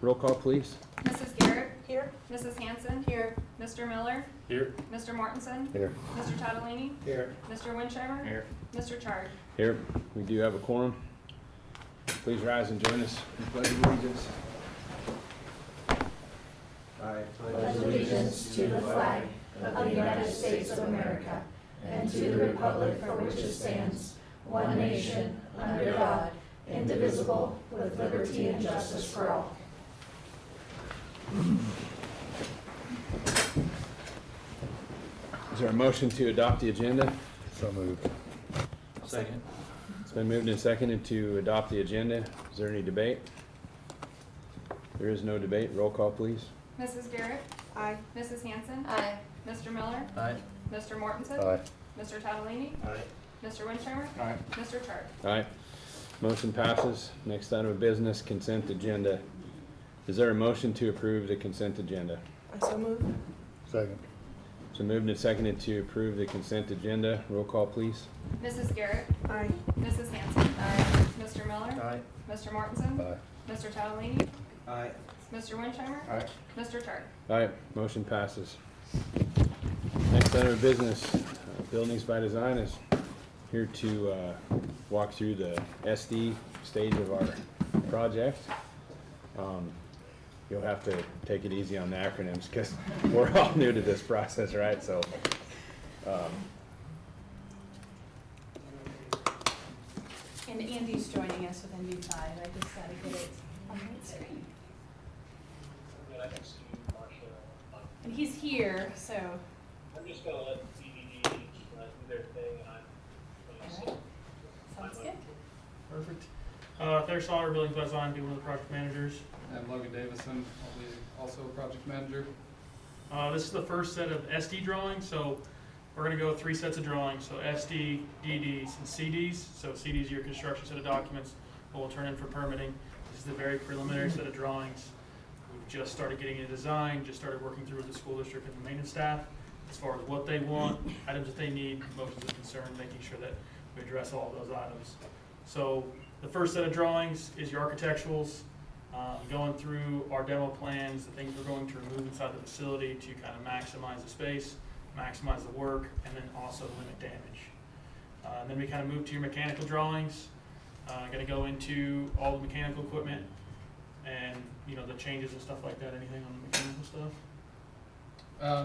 Roll call, please. Mrs. Garrett? Here. Mrs. Hanson? Here. Mr. Miller? Here. Mr. Mortensen? Here. Mr. Tadalini? Here. Mr. Wincheimer? Here. Mr. Chard? Here, we do have a quorum. Please rise and join us in the pledge of allegiance. I Pledge allegiance to the flag of the United States of America and to the republic for which it stands, one nation, under God, indivisible, with liberty and justice for all. Is there a motion to adopt the agenda? So moved. Second. It's been moved and seconded to adopt the agenda. Is there any debate? There is no debate. Roll call, please. Mrs. Garrett? Aye. Mrs. Hanson? Aye. Mr. Miller? Aye. Mr. Mortensen? Aye. Mr. Tadalini? Aye. Mr. Wincheimer? Aye. Mr. Chard? Aye. Motion passes. Next item of business, consent agenda. Is there a motion to approve the consent agenda? I so move. Second. So moved and seconded to approve the consent agenda. Roll call, please. Mrs. Garrett? Aye. Mrs. Hanson? Aye. Mr. Miller? Aye. Mr. Mortensen? Aye. Mr. Tadalini? Aye. Mr. Wincheimer? Aye. Mr. Chard? Aye, motion passes. Next item of business, Buildings by Design is here to walk through the SD stage of our project. You'll have to take it easy on the acronyms because we're all new to this process, right? So, And Andy's joining us with NV5. I just gotta get it on the screen. And he's here, so. I'm just gonna let DVD do their thing and I'm gonna. Sounds good. Perfect. There's Sauter, Buildings by Design, be one of the project managers. I'm Logan Davison, I'll be also a project manager. This is the first set of SD drawings, so we're gonna go 3 sets of drawings, so SD, DDs, and CDs. So CDs are your construction set of documents, what we'll turn in for permitting. This is the very preliminary set of drawings. We've just started getting into design, just started working through with the school district and the maintenance staff as far as what they want, items that they need, motions of concern, making sure that we address all of those items. So the first set of drawings is your architecturals, going through our demo plans, the things we're going to remove inside the facility to kind of maximize the space, maximize the work, and then also limit damage. And then we kind of move to your mechanical drawings. Going to go into all the mechanical equipment and the changes and stuff like that. Anything on the mechanical stuff?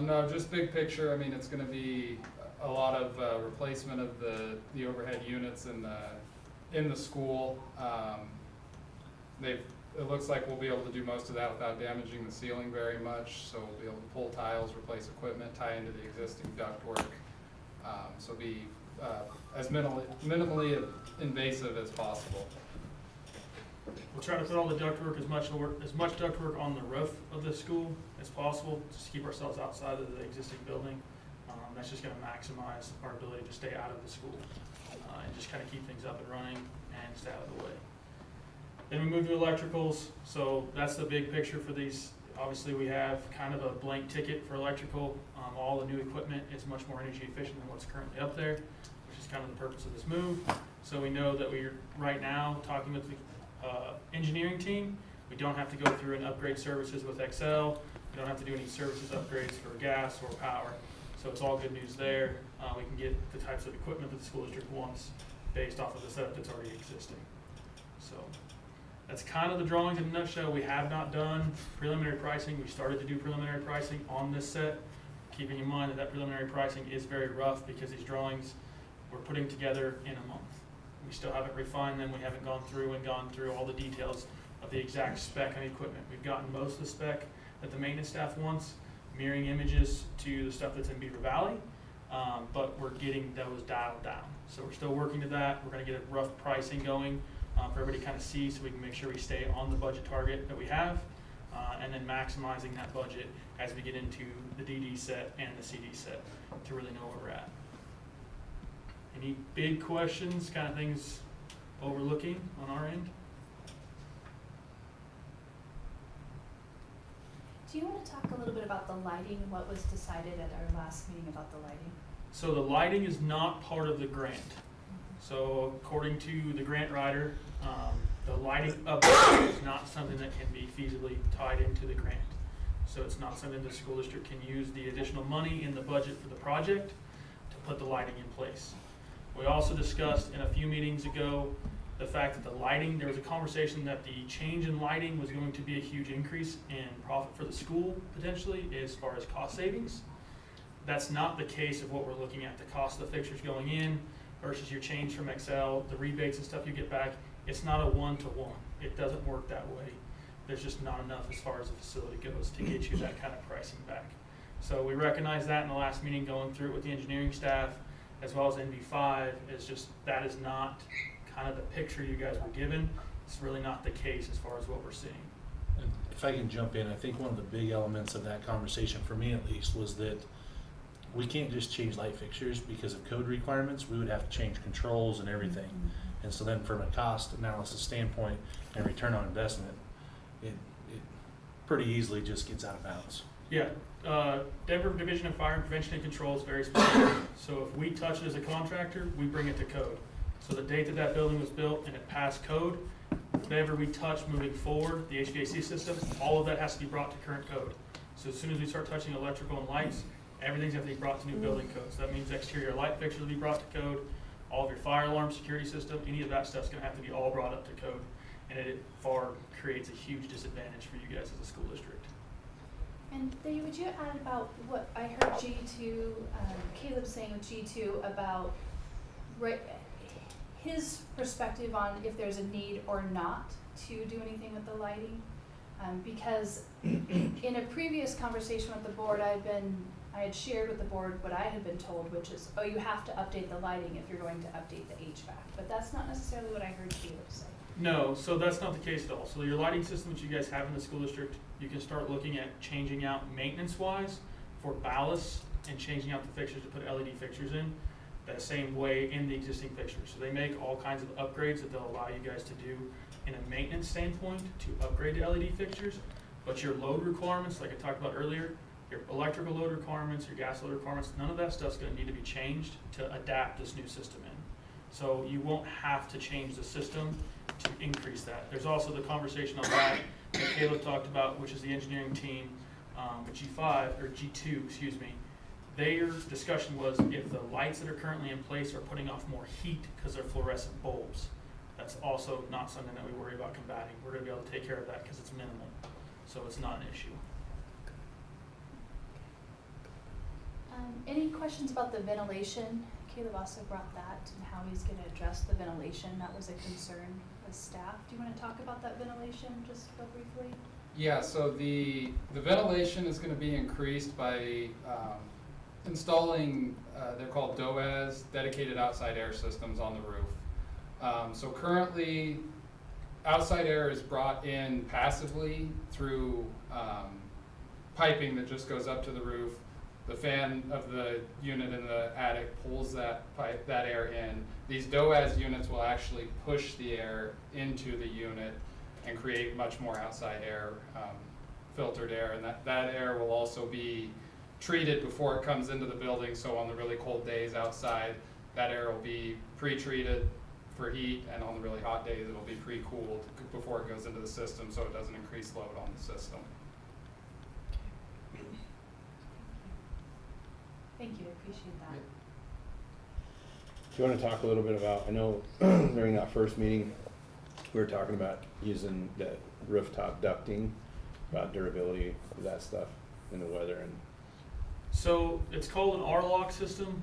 No, just big picture, I mean, it's gonna be a lot of replacement of the overhead units in the school. It looks like we'll be able to do most of that without damaging the ceiling very much, so we'll be able to pull tiles, replace equipment, tie into the existing ductwork. So be as minimally invasive as possible. We'll try to put all the ductwork, as much ductwork on the roof of the school as possible, just to keep ourselves outside of the existing building. That's just going to maximize our ability to stay out of the school and just kind of keep things up and running and stay out of the way. Then we move to electricals. So that's the big picture for these. Obviously, we have kind of a blank ticket for electrical. All the new equipment is much more energy efficient than what's currently up there, which is kind of the purpose of this move. So we know that we're right now talking with the engineering team. We don't have to go through and upgrade services with Excel. We don't have to do any services upgrades for gas or power. So it's all good news there. We can get the types of equipment that the school district wants based off of the setup that's already existing. So that's kind of the drawings in a nutshell. We have not done preliminary pricing. We started to do preliminary pricing on this set, keeping in mind that preliminary pricing is very rough because these drawings we're putting together in a month. We still haven't refined them. We haven't gone through all the details of the exact spec on equipment. We've gotten most of the spec that the maintenance staff wants, mirroring images to the stuff that's in Beaver Valley, but we're getting those dialed down. So we're still working to that. We're going to get a rough pricing going for everybody to kind of see, so we can make sure we stay on the budget target that we have, and then maximizing that budget as we get into the DD set and the CD set to really know where we're at. Any big questions, kind of things overlooking on our end? Do you want to talk a little bit about the lighting and what was decided at our last meeting about the lighting? So the lighting is not part of the grant. So according to the grant writer, The lighting upgrade is not something that can be feasibly tied into the grant. So it's not something the school district can use the additional money in the budget for the project to put the lighting in place. We also discussed in a few meetings ago the fact that the lighting, there was a conversation that the change in lighting was going to be a huge increase in profit for the school potentially as far as cost savings. That's not the case of what we're looking at, the cost of the fixtures going in versus your change from Excel, the rebates and stuff you get back. It's not a one-to-one. It doesn't work that way. There's just not enough as far as the facility goes to get you that kind of pricing back. So we recognized that in the last meeting, going through it with the engineering staff as well as NV5, is just that is not kind of the picture you guys were given. It's really not the case as far as what we're seeing. And if I can jump in, I think one of the big elements of that conversation, for me at least, was that we can't just change light fixtures because of code requirements. We would have to change controls and everything. And so then from a cost analysis standpoint and return on investment, it pretty easily just gets out of bounds. Yeah, Denver Division of Fire and Prevention and Control is very specific. So if we touch it as a contractor, we bring it to code. So the date that that building was built and it passed code, whatever we touch moving forward, the HVAC system, all of that has to be brought to current code. So as soon as we start touching electrical and lights, everything's have to be brought to new building codes. So that means exterior light fixtures will be brought to code, all of your fire alarm security system, any of that stuff's gonna have to be all brought up to code. And it far creates a huge disadvantage for you guys as a school district. And Dave, would you add about what I heard G2, Caleb saying with G2 about his perspective on if there's a need or not to do anything with the lighting? Because in a previous conversation with the board, I had shared with the board what I had been told, which is, oh, you have to update the lighting if you're going to update the HVAC. But that's not necessarily what I heard Caleb say. No, so that's not the case at all. So your lighting system that you guys have in the school district, you can start looking at changing out maintenance-wise for ballast and changing out the fixtures to put LED fixtures in that same way in the existing fixtures. So they make all kinds of upgrades that they'll allow you guys to do in a maintenance standpoint to upgrade to LED fixtures. But your load requirements, like I talked about earlier, your electrical load requirements, your gas load requirements, none of that stuff's gonna need to be changed to adapt this new system in. So you won't have to change the system to increase that. There's also the conversation on that Caleb talked about, which is the engineering team, G5, or G2, excuse me. Their discussion was if the lights that are currently in place are putting off more heat because they're fluorescent bulbs. That's also not something that we worry about combating. We're gonna be able to take care of that because it's minimal. So it's not an issue. Any questions about the ventilation? Caleb also brought that and how he's going to address the ventilation. That was a concern with staff. Do you want to talk about that ventilation just real briefly? Yeah, so the ventilation is going to be increased by installing, they're called DOAS, dedicated outside air systems on the roof. So currently, outside air is brought in passively through piping that just goes up to the roof. The fan of the unit in the attic pulls that air in. These DOAS units will actually push the air into the unit and create much more outside air, filtered air, and that air will also be treated before it comes into the building. So on the really cold days outside, that air will be pre-treated for heat, and on the really hot days it will be pre-cooled before it goes into the system, so it doesn't increase load on the system. Thank you, I appreciate that. Do you want to talk a little bit about, I know during that first meeting, we were talking about using the rooftop ducting, about durability of that stuff in the weather and. So it's called an R-lock system,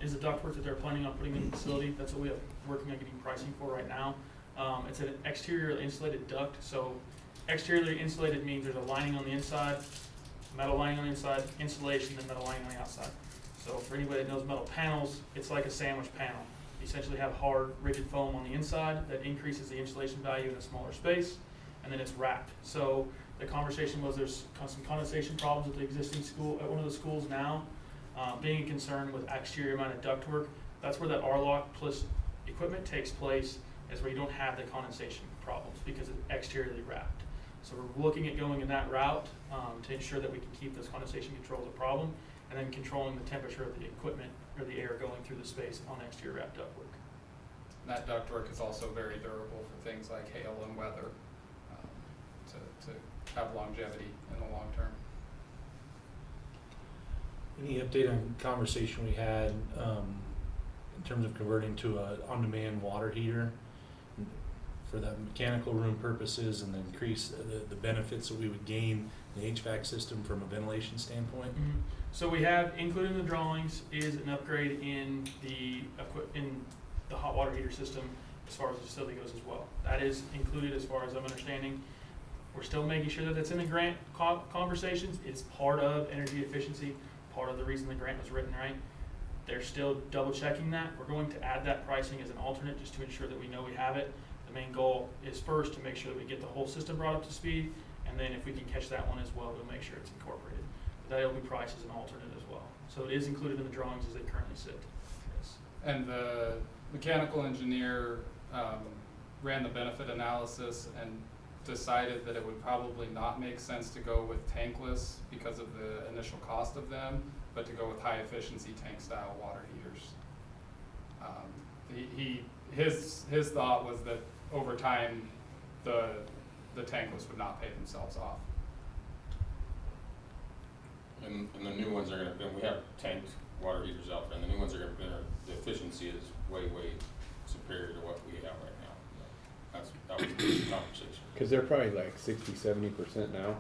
is a ductwork that they're planning on putting in the facility. That's what we have working on getting pricing for right now. It's an exterior insulated duct. So exteriorly insulated means there's a lining on the inside, metal lining on the inside, insulation, then metal lining on the outside. So for anybody that knows metal panels, it's like a sandwich panel. You essentially have hard, rigid foam on the inside that increases the insulation value in a smaller space, and then it's wrapped. So the conversation was there's some condensation problems at the existing school, at one of the schools now, being a concern with exterior mounted ductwork. That's where that R-lock plus equipment takes place, is where you don't have the condensation problems because it's exteriorly wrapped. So we're looking at going in that route to ensure that we can keep those condensation controls a problem, and then controlling the temperature of the equipment or the air going through the space on exterior wrapped ductwork. That ductwork is also very durable for things like hail and weather, to have longevity in the long term. Any update on conversation we had in terms of converting to a on-demand water heater for the mechanical room purposes, and the increase the benefits that we would gain in the HVAC system from a ventilation standpoint? So we have included in the drawings is an upgrade in the hot water heater system as far as the facility goes as well. That is included as far as I'm understanding. We're still making sure that it's in the grant conversations. It's part of energy efficiency, part of the reason the grant was written, right? They're still double checking that. We're going to add that pricing as an alternate just to ensure that we know we have it. The main goal is first to make sure that we get the whole system brought up to speed, and then if we can catch that one as well, we'll make sure it's incorporated. But that'll be priced as an alternate as well. So it is included in the drawings as they currently sit. Yes. And the mechanical engineer ran the benefit analysis and decided that it would probably not make sense to go with tankless because of the initial cost of them, but to go with high efficiency tank style water heaters. His thought was that over time the tankless would not pay themselves off. And the new ones are gonna, we have tanked water heaters out there, and the new ones are gonna, the efficiency is way superior to what we have right now. That was the conversation. Cause they're probably like 60-70% now,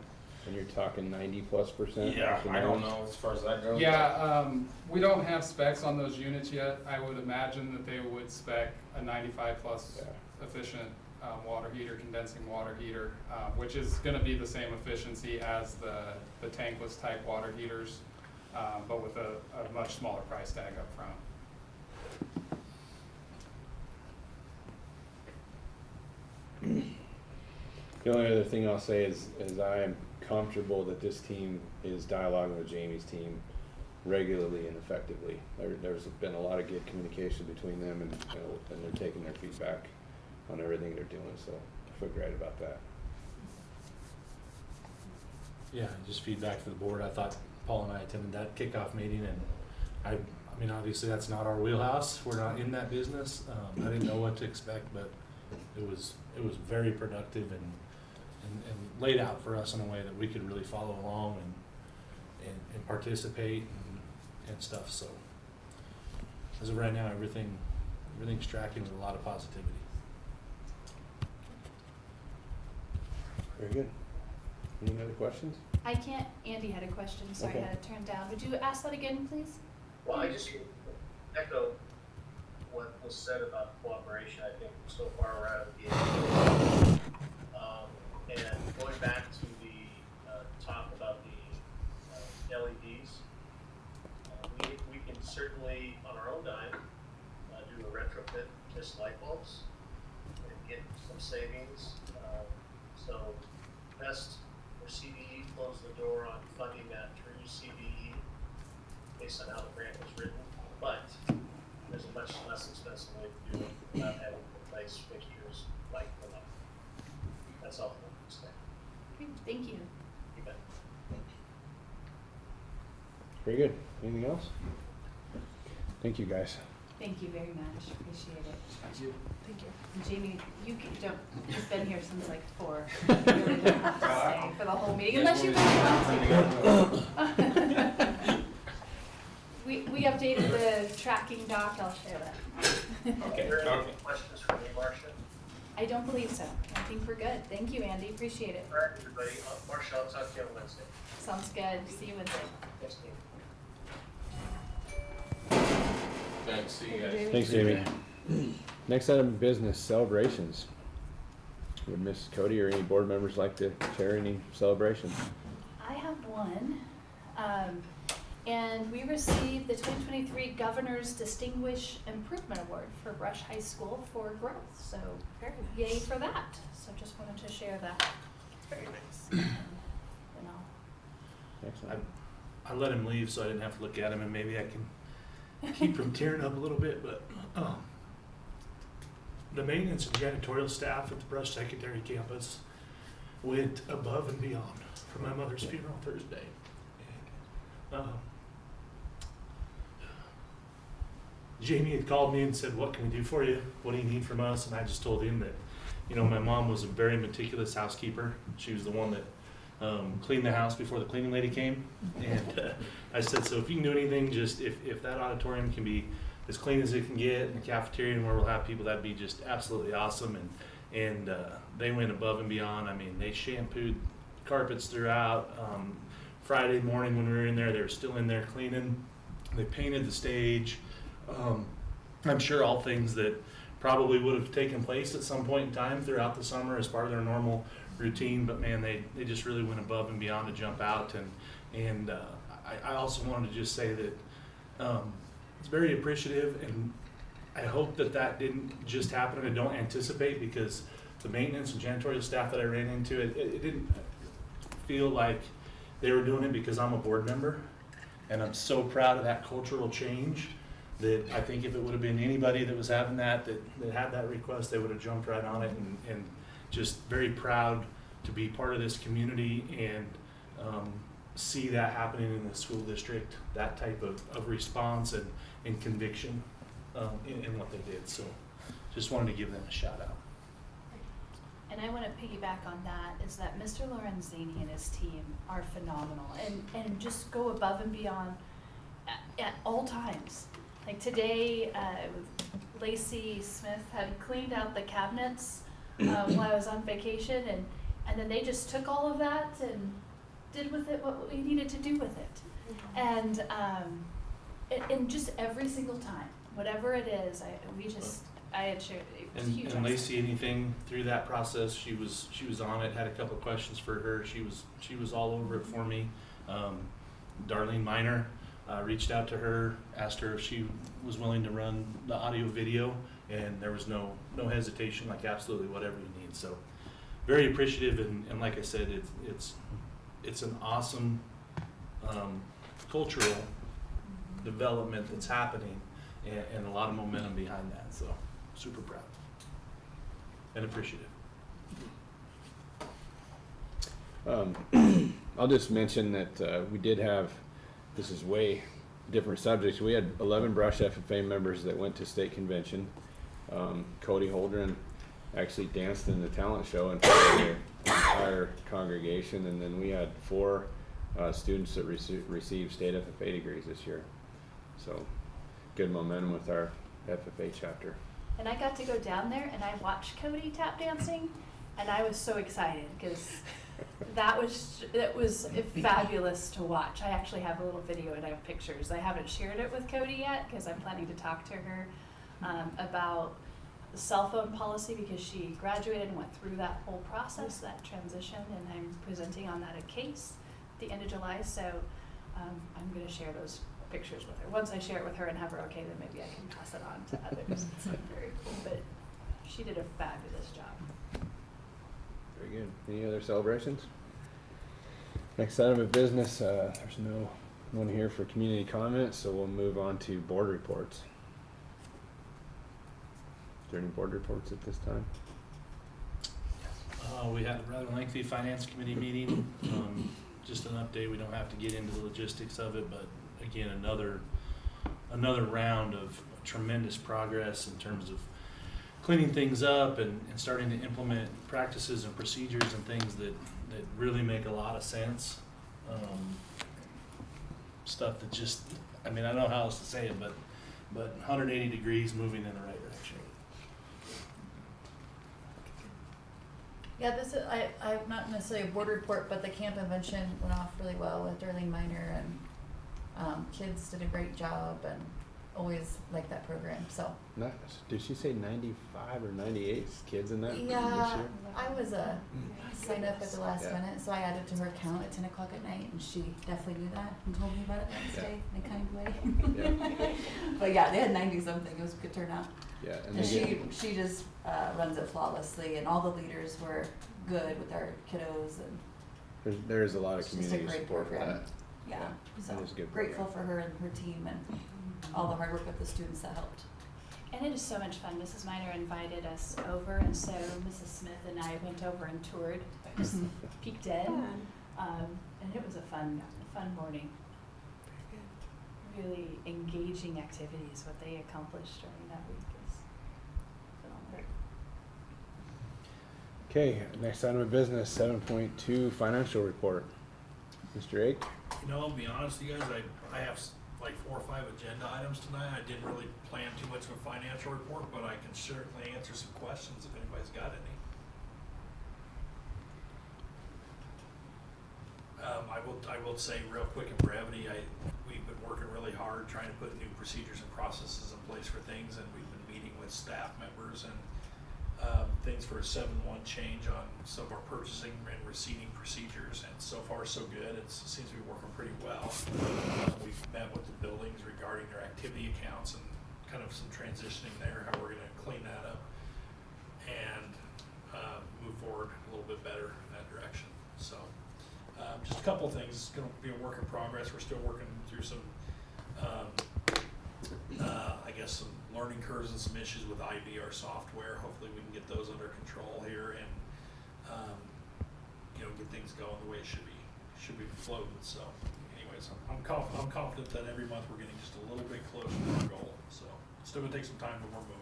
and you're talking 90+%. Yeah, I don't know as far as that goes. Yeah, we don't have specs on those units yet. I would imagine that they would spec a 95 plus efficient water heater, condensing water heater, which is going to be the same efficiency as the tankless type water heaters, but with a much smaller price tag up front. The only other thing I'll say is I am comfortable that this team is dialoguing with Jamie's team regularly and effectively. There's been a lot of good communication between them, and they're taking their feedback on everything they're doing, so I feel great about that. Yeah, just feedback for the board. I thought Paul and I attended that kickoff meeting, and I mean, obviously that's not our wheelhouse. We're not in that business. I didn't know what to expect, but it was very productive and laid out for us in a way that we could really follow along and participate and stuff. So as of right now, everything's tracking with a lot of positivity. Very good. Any other questions? I can't, Andy had a question, sorry, I Okay. had it turned down. Would you ask that again, please? Well, I just echo what was said about cooperation. I think so far we're out of the gate. And going back to the talk about the LEDs, we can certainly, on our own dime, do a retrofit just light bulbs and get some savings. So best for CDE, close the door on funding that through CDE based on how the grant was written, but there's a much less expensive way to do it without having to replace fixtures like the light. That's all I'm saying. Okay, thank you. You bet. Very good. Anything else? Thank you, guys. Thank you very much, appreciate it. Thank you. Thank you. And Jamie, you've been here since like 4. You really don't have to stay for the whole meeting unless you really want to. We updated the tracking doc, I'll share that. Okay. Are there any questions for me, Marcia? I don't believe so. I think we're good. Thank you, Andy, appreciate it. All right, everybody. Marcia, I'll talk to you on Wednesday. Sounds good. See you Wednesday. Thanks, Steve. Thanks. See you guys. Thanks, Jamie. Next item of business, celebrations. Would Miss Cody or any board members like to share any celebrations? I have one. And we received the 2023 Governor's Distinguished Improvement Award for Brush High School for growth. So yay for that. So just wanted to share that. It's very nice. And Excellent. I let him leave so I didn't have to look at him, and maybe I can keep from tearing up a little bit, but the maintenance and janitorial staff at the Brush Secondary Campus went above and beyond for my mother's funeral Thursday. And, Jamie had called me and said, "What can we do for you? What do you need from us?" And I just told him that, you know, my mom was a very meticulous housekeeper. She was the one that cleaned the house before the cleaning lady came. And I said, so if you can do anything, just if that auditorium can be as clean as it can get, and the cafeteria and where we'll have people, that'd be just absolutely awesome. And they went above and beyond. I mean, they shampooed carpets throughout. Friday morning when we were in there, they were still in there cleaning. They painted the stage. I'm sure all things that probably would have taken place at some point in time throughout the summer as part of their normal routine, but man, they just really went above and beyond to jump out. And I also wanted to just say that it's very appreciative, and I hope that didn't just happen, and I don't anticipate, because the maintenance and janitorial staff that I ran into, it didn't feel like they were doing it because I'm a board member, and I'm so proud of that cultural change that I think if it would have been anybody that was having that had that request, they would have jumped right on it, and just very proud to be part of this community and see that happening in the school district, that type of response and conviction in what they did. So just wanted to give them a shout out. And I want to piggyback on that, is that Mr. Lorenzini and his team are phenomenal and just go above and beyond at all times. Like today, Lacey Smith had cleaned out the cabinets while I was on vacation, and then they just took all of that and did with it what we needed to do with it. And just every single time, whatever it is, I had shared, it was huge. And Lacey, anything through that process, she was on it. Had a couple of questions for her. She was all over it for me. Darlene Miner reached out to her, asked her if she was willing to run the audio video, and there was no hesitation, like absolutely whatever you need. So very appreciative, and like I said, it's an awesome cultural development that's happening, and a lot of momentum behind that. So super proud and appreciative. I'll just mention that we did have, this is way different subjects. We had 11 Brush FFA members that went to state convention. Cody Holdren actually danced in the talent show in front of the entire congregation, and then we had 4 students that received state FFA degrees this year. So good momentum with our FFA chapter. And I got to go down there and I watched Cody tap dancing, and I was so excited because it was fabulous to watch. I actually have a little video and I have pictures. I haven't shared it with Cody yet because I'm planning to talk to her about the cell phone policy, because she graduated and went through that whole process, that transition, and I'm presenting on that a case at the end of July. So I'm going to share those pictures with her. Once I share it with her and have her okay, then maybe I can pass it on to others. It's very cool, but she did a fabulous job. Very good. Any other celebrations? Next item of business, there's no one here for community comments, so we'll move on to board reports. Is there any board reports at this time? We had a rather lengthy finance committee meeting. Just an update. We don't have to get into the logistics of it, but again, another round of tremendous progress in terms of cleaning things up and starting to implement practices and procedures and things that really make a lot of sense. Stuff that just, I mean, I don't know how else to say it, but 180 degrees moving in the right direction. Yeah, this is, I'm not necessarily a board report, but the camp convention went off really well with Darlene Miner, and kids did a great job, and always like that program, so. Did she say 95 or 98 kids in that this Yeah, year? I was signed up at the last Yeah. minute, so I added to her count at 10 o'clock at night, and she definitely knew that and told me about it the next day in a kind way. But yeah, they had 90 something. It was a good turnout. Yeah, And she just runs it flawlessly, and all the leaders were good with our kiddos, and there is a lot of it's just a community great support for program. that. Yeah, so it is a good grateful program. for her and her team and all the hard work of the students that helped. And it is so much fun. Mrs. Miner invited us over, and so Mrs. Smith and I went over and toured, just peeked in, and it was a fun morning. really engaging activities, what they accomplished during that week is phenomenal. Okay, next item of business, 7.2 financial report. Mr. Ake? You know, I'll be honest with you guys, I have like 4 or 5 agenda items tonight. I didn't really plan too much of a financial report, but I can certainly answer some questions if anybody's got any. I will say real quick in brevity, we've been working really hard trying to put new procedures and processes in place for things, and we've been meeting with staff members and things for a 7-1 change on some of our purchasing and receiving procedures, and so far so good. It seems to be working pretty well. We've met with the buildings regarding their activity accounts and kind of some transitioning there, how we're gonna clean that up and move forward a little bit better in that direction. So just a couple of things. It's gonna be a work in progress. We're still working through some I guess some learning curves and some issues with IVR software. Hopefully we can get those under control here and get things going the way it should be floating. So anyways, I'm confident that every month we're getting just a little bit closer to our goal. So it's still gonna take some time, but we're moving.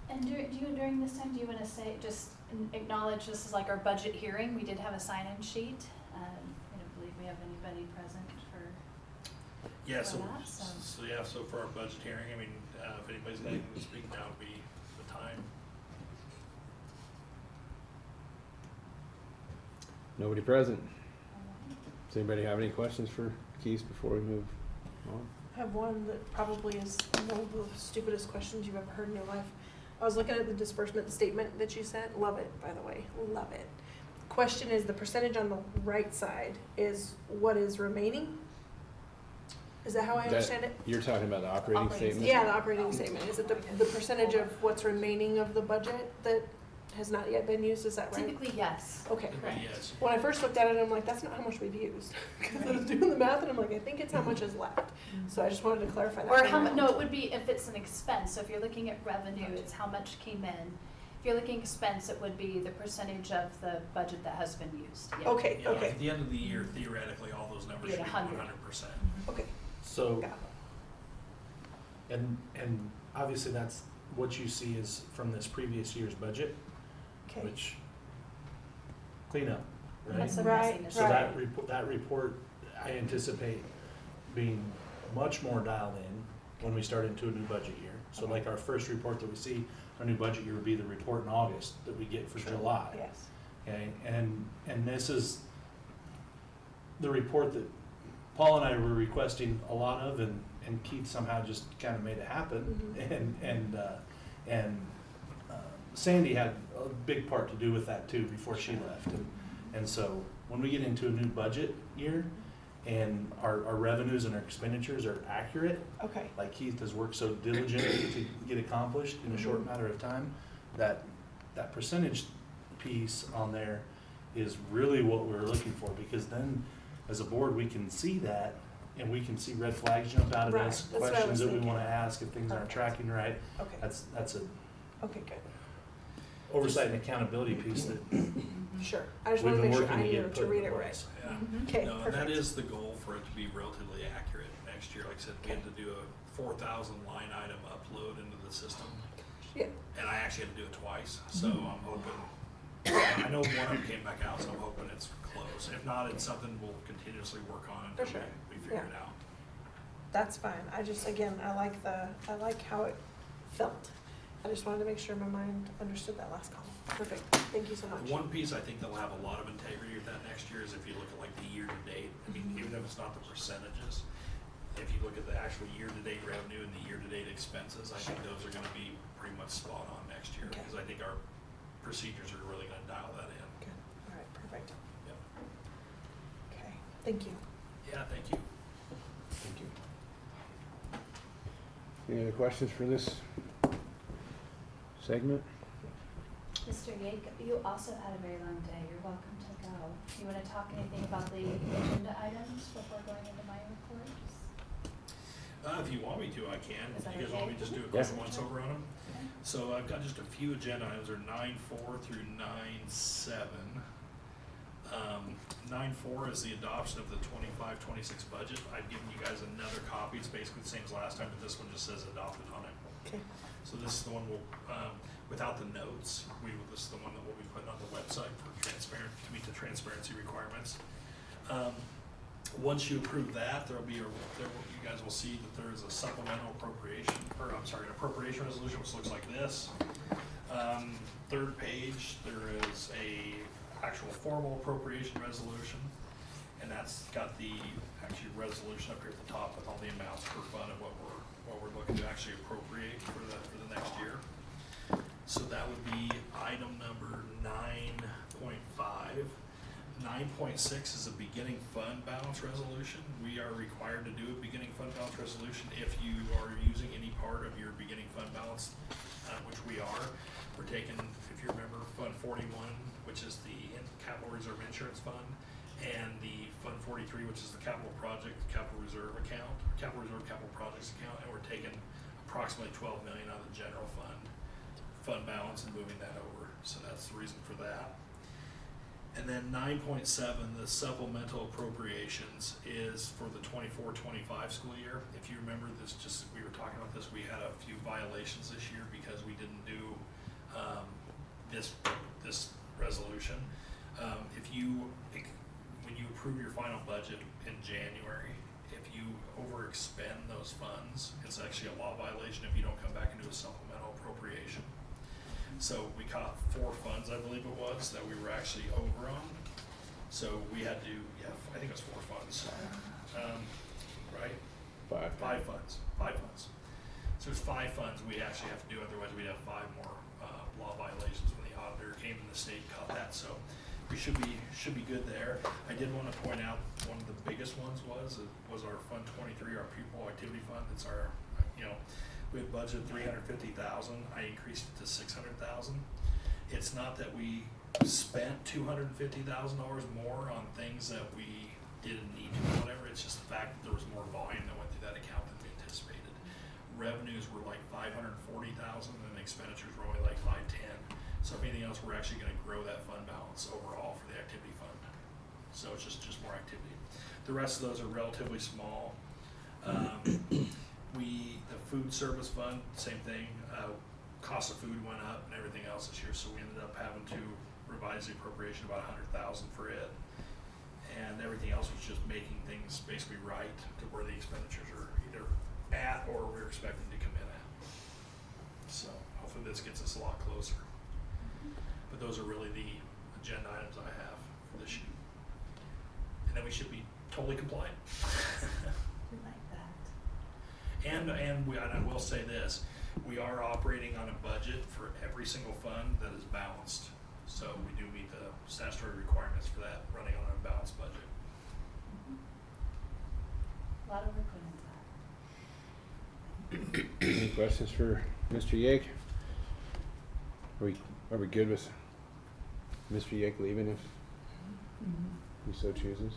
And during this time, do you want to say, just acknowledge this is like our budget hearing? We did have a sign-in sheet. I don't believe we have anybody present for Yeah, for so that, so. so for our budget hearing, I mean, if anybody's got anything to speak now would be the time. Nobody present. Does anybody have any questions for Keith before we move on? I have one that probably is one of the stupidest questions you've ever heard in your life. I was looking at the disbursement statement that you sent. Love it, by the way. Love it. Question is, the percentage on the right side is what is remaining? Is that how I understand it? You're talking about the operating statement? Yeah, the operating statement. Is it the percentage of what's remaining of the budget that has not yet been used? Is that right? Typically, yes. Okay. Yes. When I first looked at it, I'm like, that's not how much we've used. Because I was doing the math and I'm like, I think it's how much is left. So I just wanted to clarify that. Or how much, no, it would be if it's an expense. So if you're looking at revenue, it's how much came in. If you're looking expense, it would be the percentage of the budget that has been used. Yeah. Okay, Yeah, okay, at the end of the year, theoretically, all those numbers Be should at be 100. 100%. okay. So, Got it. and obviously that's what you see is from this previous year's budget, Okay. which cleanup, right? That's the Right, messiness. So that report, I anticipate being much more dialed in when we start into a new budget year. So Okay. like our first report that we see, our new budget year would be the report in August that we get for July. Yes. Okay, and this is the report that Paul and I were requesting a lot of, and Keith somehow just kind of made it happen. Mhm. And Sandy had a big part to do with that too before she left. And so when we get into a new budget year and our revenues and our expenditures are accurate, Okay. like Keith has worked so diligently to get accomplished in a short matter of time, that percentage piece on there is really what we're looking for, because then as a board, we can see that and we can see red flags jump out of Right, us, that's what I questions was that we thinking. wanna ask if things aren't Perfect. tracking right. Okay. That's a Okay, good. oversight and accountability piece that Sure. I just we've wanted to been make sure working I to knew get to put read into it right. place. Yeah. Okay, No, and that perfect. is the goal, for it to be relatively accurate next year. Like I said, we had to do a 4,000 line item upload into the system. Yeah. And I actually had to do it twice, so I'm hoping, I know one of them came back out, so I'm hoping it's close. If not, it's something we'll continuously work on until For sure. we figure it Yeah. out. That's fine. I just, again, I like how it felt. I just wanted to make sure my mind understood that last column. Perfect. Thank you so much. One piece I think that'll have a lot of integrity with that next year is if you look at like the year-to-date. I mean, even if it's not the percentages, if you look at the actual year-to-date revenue and the year-to-date expenses, I think those are gonna be pretty much spot on next year. Okay. Because I think our procedures are really gonna dial that in. Good. All right, perfect. Yep. Okay, thank you. Yeah, thank you. Thank you. Any other questions for this segment? Mr. Yake, you also had a very long day. You're welcome to go. You want to talk anything about the agenda items before going into my report? If you want me to, I can. Is that You guys want me okay? to just do a Yeah. quick once over on them? So I've got just a few agenda items, are 9.4 through 9.7. 9.4 is the adoption of the 25-26 budget. I've given you guys another copy. It's basically the same as last time, but this one just says adopted on it. Okay. So this is the one without the notes. This is the one that we'll be putting on the website for to meet the transparency requirements. Once you approve that, you guys will see that there is a supplemental appropriation, or I'm sorry, an appropriation resolution, which looks like this. Third page, there is a actual formal appropriation resolution, and that's got the actual resolution up here at the top with all the amounts per fund of what we're looking to actually appropriate for the next year. So that would be item number 9.5. 9.6 is a beginning fund balance resolution. We are required to do a beginning fund balance resolution if you are using any part of your beginning fund balance, which we are. We're taking, if you remember, Fund 41, which is the Capital Reserve Insurance Fund, and the Fund 43, which is the Capital Reserve account, Capital Reserve Capital Projects account, and we're taking approximately $12 million out of the general fund balance and moving that over. So that's the reason for that. And then 9.7, the supplemental appropriations, is for the 24-25 school year. If you remember this, we were talking about this, we had a few violations this year because we didn't do this resolution. When you approve your final budget in January, if you overexpend those funds, it's actually a law violation if you don't come back and do a supplemental appropriation. So we caught 4 funds, I believe it was, that we were actually over on. So we had to, I think it was 4 funds, right? 5. 5 funds. So there's 5 funds we actually have to do, otherwise we'd have 5 more law violations when the auditor came in the state, caught that. So we should be good there. I did want to point out one of the biggest ones was our Fund 23, our pupil activity fund. It's our, we had budgeted $350,000. I increased it to $600,000. It's not that we spent $250,000 more on things that we didn't need to or whatever. It's just the fact that there was more volume that went through that account than we anticipated. Revenues were like $540,000 and expenditures were only like $510,000. So if anything else, we're actually going to grow that fund balance overall for the activity fund. So it's just more activity. The rest of those are relatively small. The food service fund, same thing. Cost of food went up and everything else this year, so we ended up having to revise the appropriation about $100,000 for it. And everything else was just making things basically right to where the expenditures are either at or we're expecting to come in at. So hopefully this gets us a lot closer. But those are really the agenda items I have for this year. And then we should be totally compliant. We like that. And I will say this, we are operating on a budget for every single fund that is balanced. So we do meet the statutory requirements for that, running on a balanced budget. A lot of work went into that. Any questions for Mr. Yake? Are we good with Mr. Yake leaving if he so chooses?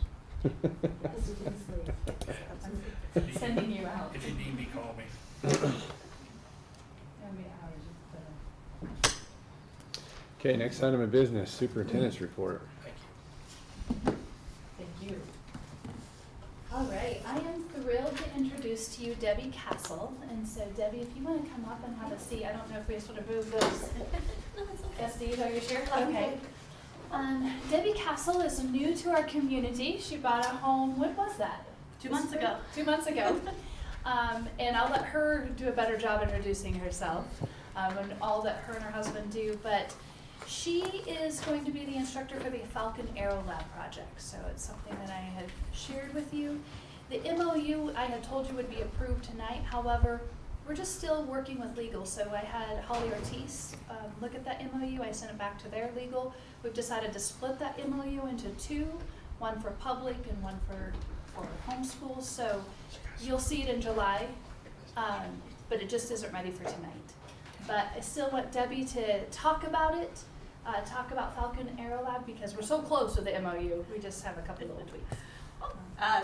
Sending you out. If you need me, call me. Okay, next item of business, superintendent's report. Thank you. Thank you. All right, I am thrilled to introduce to you Debbie Castle. And so Debbie, if you want to come up and have a seat, I don't know if we sort of move those SDs, are you sure? Okay. Debbie Castle is new to our community. She bought a home, when was that? 2 months ago. 2 months ago. And I'll let her do a better job introducing herself and all that her and her husband do. But she is going to be the instructor for the Falcon Aero Lab project. So it's something that I had shared with you. The MOU I had told you would be approved tonight. However, we're just still working with legal. So I had Holly Ortiz look at that MOU. I sent it back to their legal. We've decided to split that MOU into 2, one for public and one for homeschool. So you'll see it in July, but it just isn't ready for tonight. But I still want Debbie to talk about it, talk about Falcon Aero Lab, because we're so close with the MOU. We just have a couple little tweaks.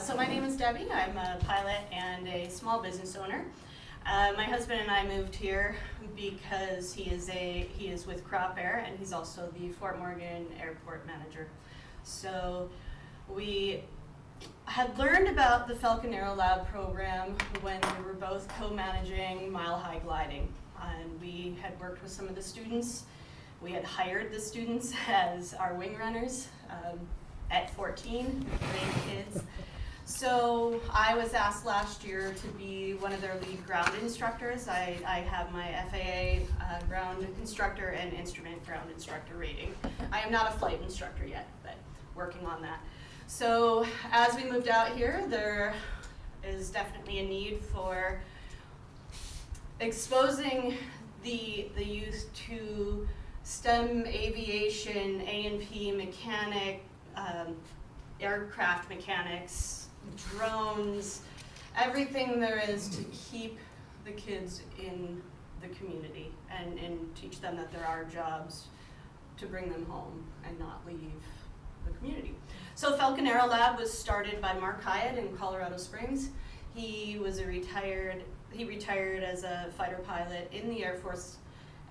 So my name is Debbie. I'm a pilot and a small business owner. My husband and I moved here because he is with Crop Air, and he's also the Fort Morgan Airport manager. So We had learned about the Falcon Aero Lab program when we were both co-managing Mile High Gliding. And we had worked with some of the students. We had hired the students as our wing runners at 14, brave kids. So I was asked last year to be one of their lead ground instructors. I have my FAA ground instructor and instrument ground instructor rating. I am not a flight instructor yet, but working on that. So as we moved out here, there is definitely a need for exposing the youth to STEM, aviation, A&P, mechanic, aircraft mechanics, drones, everything there is to keep the kids in the community and teach them that there are jobs to bring them home and not leave the community. So Falcon Aero Lab was started by Mark Hyatt in Colorado Springs. He retired as a fighter pilot in the Air Force,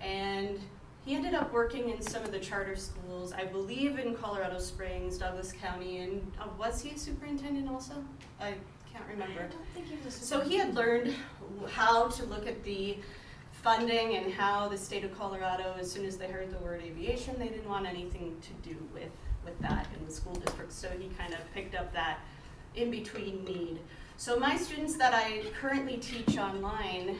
and he ended up working in some of the charter schools, I believe in Colorado Springs, Douglas County, and was he a superintendent also? I can't remember. I don't think he was a So he had learned how to look at the funding and how the state of Colorado, as soon as they heard the word aviation, they didn't want anything to do with that in the school district. So he kind of picked up that in-between need. So my students that I currently teach online,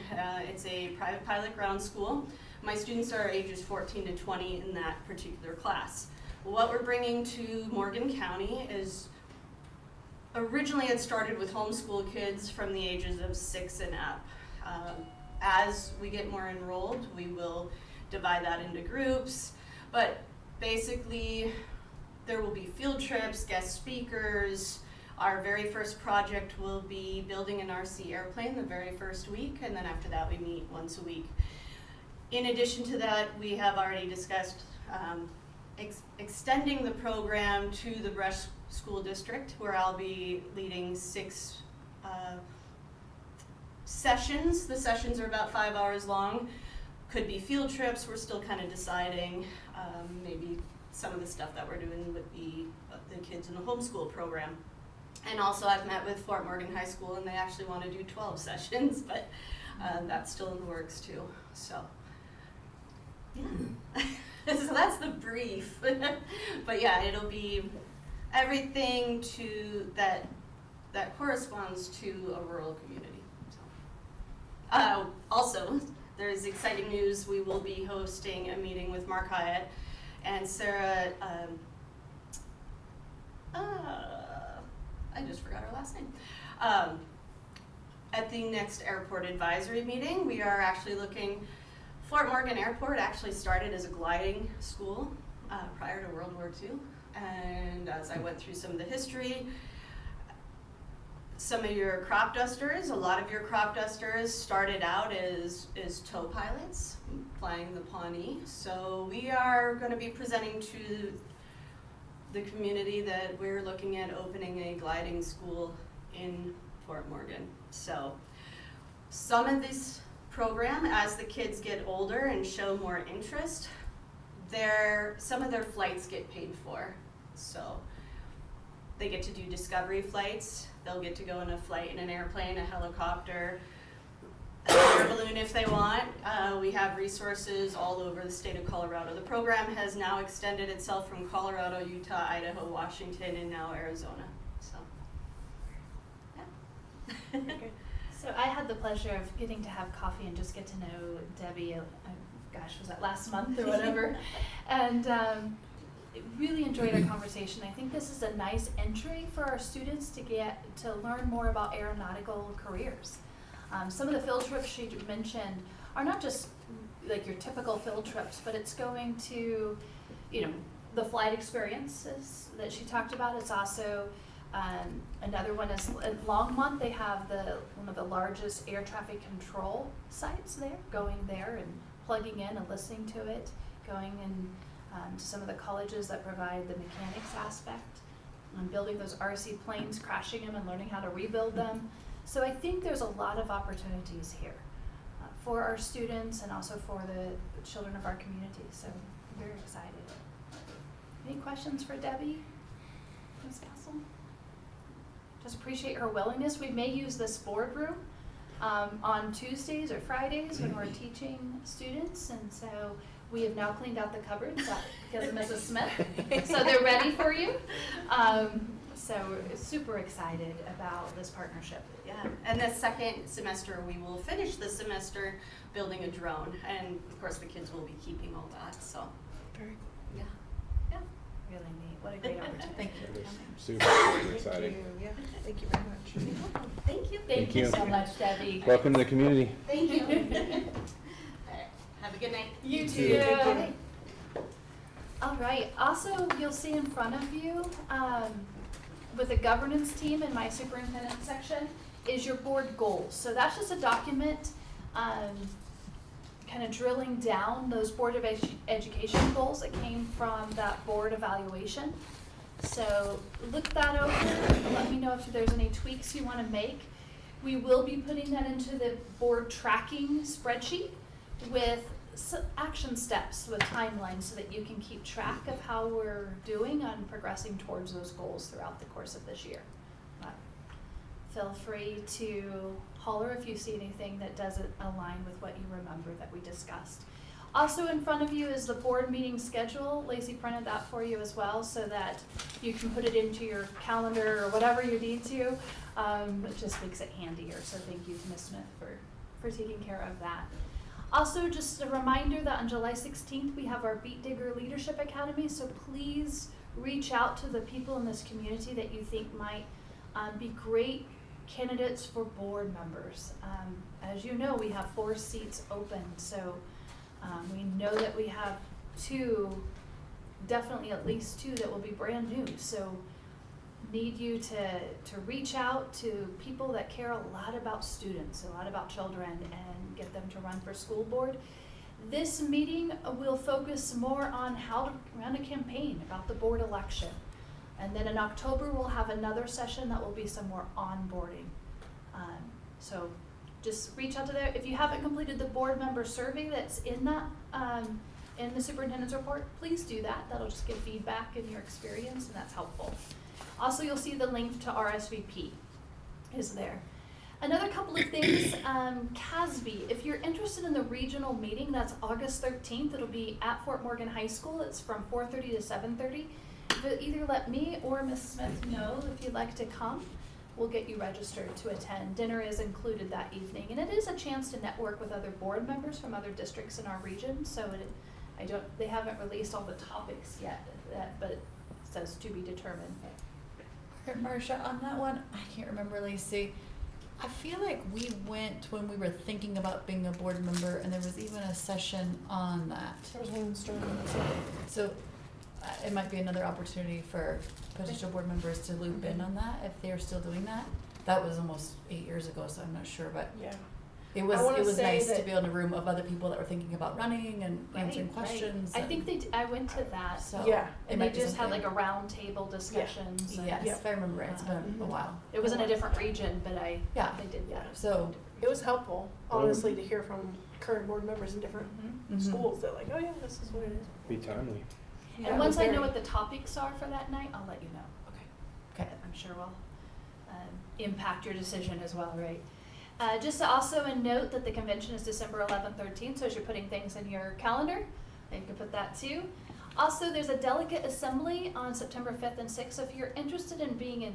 it's a private pilot ground school. My students are ages 14 to 20 in that particular class. What we're bringing to Morgan County is, originally it started with homeschool kids from the ages of 6 and up. As we get more enrolled, we will divide that into groups, but basically there will be field trips, guest speakers. Our very first project will be building an RC airplane the very first week, and then after that we meet once a week. In addition to that, we have already discussed extending the program to the Brush School District, where I'll be leading 6 sessions. The sessions are about 5 hours long. Could be field trips, we're still kind of deciding. Maybe some of the stuff that we're doing with the kids in the homeschool program. And also I've met with Fort Morgan High School, and they actually want to do 12 sessions, but that's still in the works too. So, yeah. So that's the brief. But yeah, it'll be everything that corresponds to a rural community. So. Also, there's exciting news. We will be hosting a meeting with Mark Hyatt and Sarah, I just forgot her last name. At the next airport advisory meeting, we are actually looking, Fort Morgan Airport actually started as a gliding school prior to World War II. And as I went through some of the history, some of your crop dusters, a lot of your crop dusters started out as tow pilots flying the Pawnee. So we are going to be presenting to the community that we're looking at opening a gliding school in Fort Morgan. So some of this program, as the kids get older and show more interest, some of their flights get paid for. So they get to do discovery flights. They'll get to go on a flight in an airplane, a helicopter, an air balloon if they want. We have resources all over the state of Colorado. The program has now extended itself from Colorado, Utah, Idaho, Washington, and now Arizona. So, yeah. So I had the pleasure of getting to have coffee and just get to know Debbie, gosh, was that last month or whatever? And really enjoyed our conversation. I think this is a nice entry for our students to get to learn more about aeronautical careers. Some of the field trips she mentioned are not just like your typical field trips, but it's going to, the flight experiences that she talked about. It's also another one is in Longmont. They have one of the largest air traffic control sites there. Going there and plugging in and listening to it. Going in to some of the colleges that provide the mechanics aspect. And building those RC planes, crashing them, and learning how to rebuild them. So I think there's a lot of opportunities here for our students and also for the children of our community. So I'm very excited. Any questions for Debbie, Ms. Castle? appreciate her willingness. We may use this boardroom on Tuesdays or Fridays when we're teaching students, and so we have now cleaned out the cupboards because of Mrs. Smith, so they're ready for you. So we're super excited about this partnership. Yeah, and the second semester, we will finish the semester building a drone, and of course, the kids will be keeping all that, so. Very Yeah. Really neat. What a great opportunity. Thank It you. is super exciting. Yeah, thank you very much. Thank you. Thank you. so much, Debbie. Welcome to the community. Thank you. All right, have a good night. You too. too. All right. Also, you'll see in front of you, with the governance team in my superintendent section, is your board goals. So that's just a document, kind of drilling down those Board of Education goals that came from that board evaluation. So look that over and let me know if there's any tweaks you want to make. We will be putting that into the board tracking spreadsheet with action steps with timelines so that you can keep track of how we're doing on progressing towards those goals throughout the course of this year. Feel free to holler if you see anything that doesn't align with what you remember that we discussed. Also in front of you is the board meeting schedule. Lacey printed that for you as well so that you can put it into your calendar or whatever you need to. It just makes it handier, so thank you to Ms. Smith for taking care of that. Also, just a reminder that on July 16th, we have our Beat Digger Leadership Academy, so please reach out to the people in this community that you think might be great candidates for board members. As you know, we have 4 seats open, so we know that we have 2, definitely at least 2 that will be brand new, so need you to reach out to people that care a lot about students, a lot about children, and get them to run for school board. This meeting will focus more on how to run a campaign about the board election. And then in October, we'll have another session that will be some more onboarding. So just reach out to there. If you haven't completed the board member survey that's in that, in the superintendent's report, please do that. That'll just give feedback in your experience, and that's helpful. Also, you'll see the link to RSVP is there. Another couple of things, CASB, if you're interested in the regional meeting, that's August 13th. It'll be at Fort Morgan High School. It's from 4:30 to 7:30. But either let me or Ms. Smith know if you'd like to come. We'll get you registered to attend. Dinner is included that evening, and it is a chance to network with other board members from other districts in our region. So they haven't released all the topics yet, but it says to be determined. Marcia, on that one, I can't remember, Lacey. I feel like we went when we were thinking about being a board member, and there was even a session on that. There was one story. So it might be another opportunity for potential board members to loop in on that if they're still doing that. That was almost 8 years ago, so I'm not sure, but Yeah. it I was wanna nice say to be in a room of other people that were thinking about running and answering Right. questions. I think I went to that. So Yeah. it And they might be just had something. like a round table discussions. and- Yes, Yeah. if I remember right, it's been a while. It was in a different region, but Yeah. they did that. So It was helpful, honestly, to hear from current board members in different mhm. schools. They're like, oh yeah, this is what it is. Be timely. Yeah, And it once was I very- know what the topics are for that night, I'll let you know. Okay. Okay. I'm sure will impact your decision as well, right? Just to also note that the convention is December 11th, 13th, so as you're putting things in your calendar, you can put that too. Also, there's a delegate assembly on September 5th and 6th, so if you're interested in being in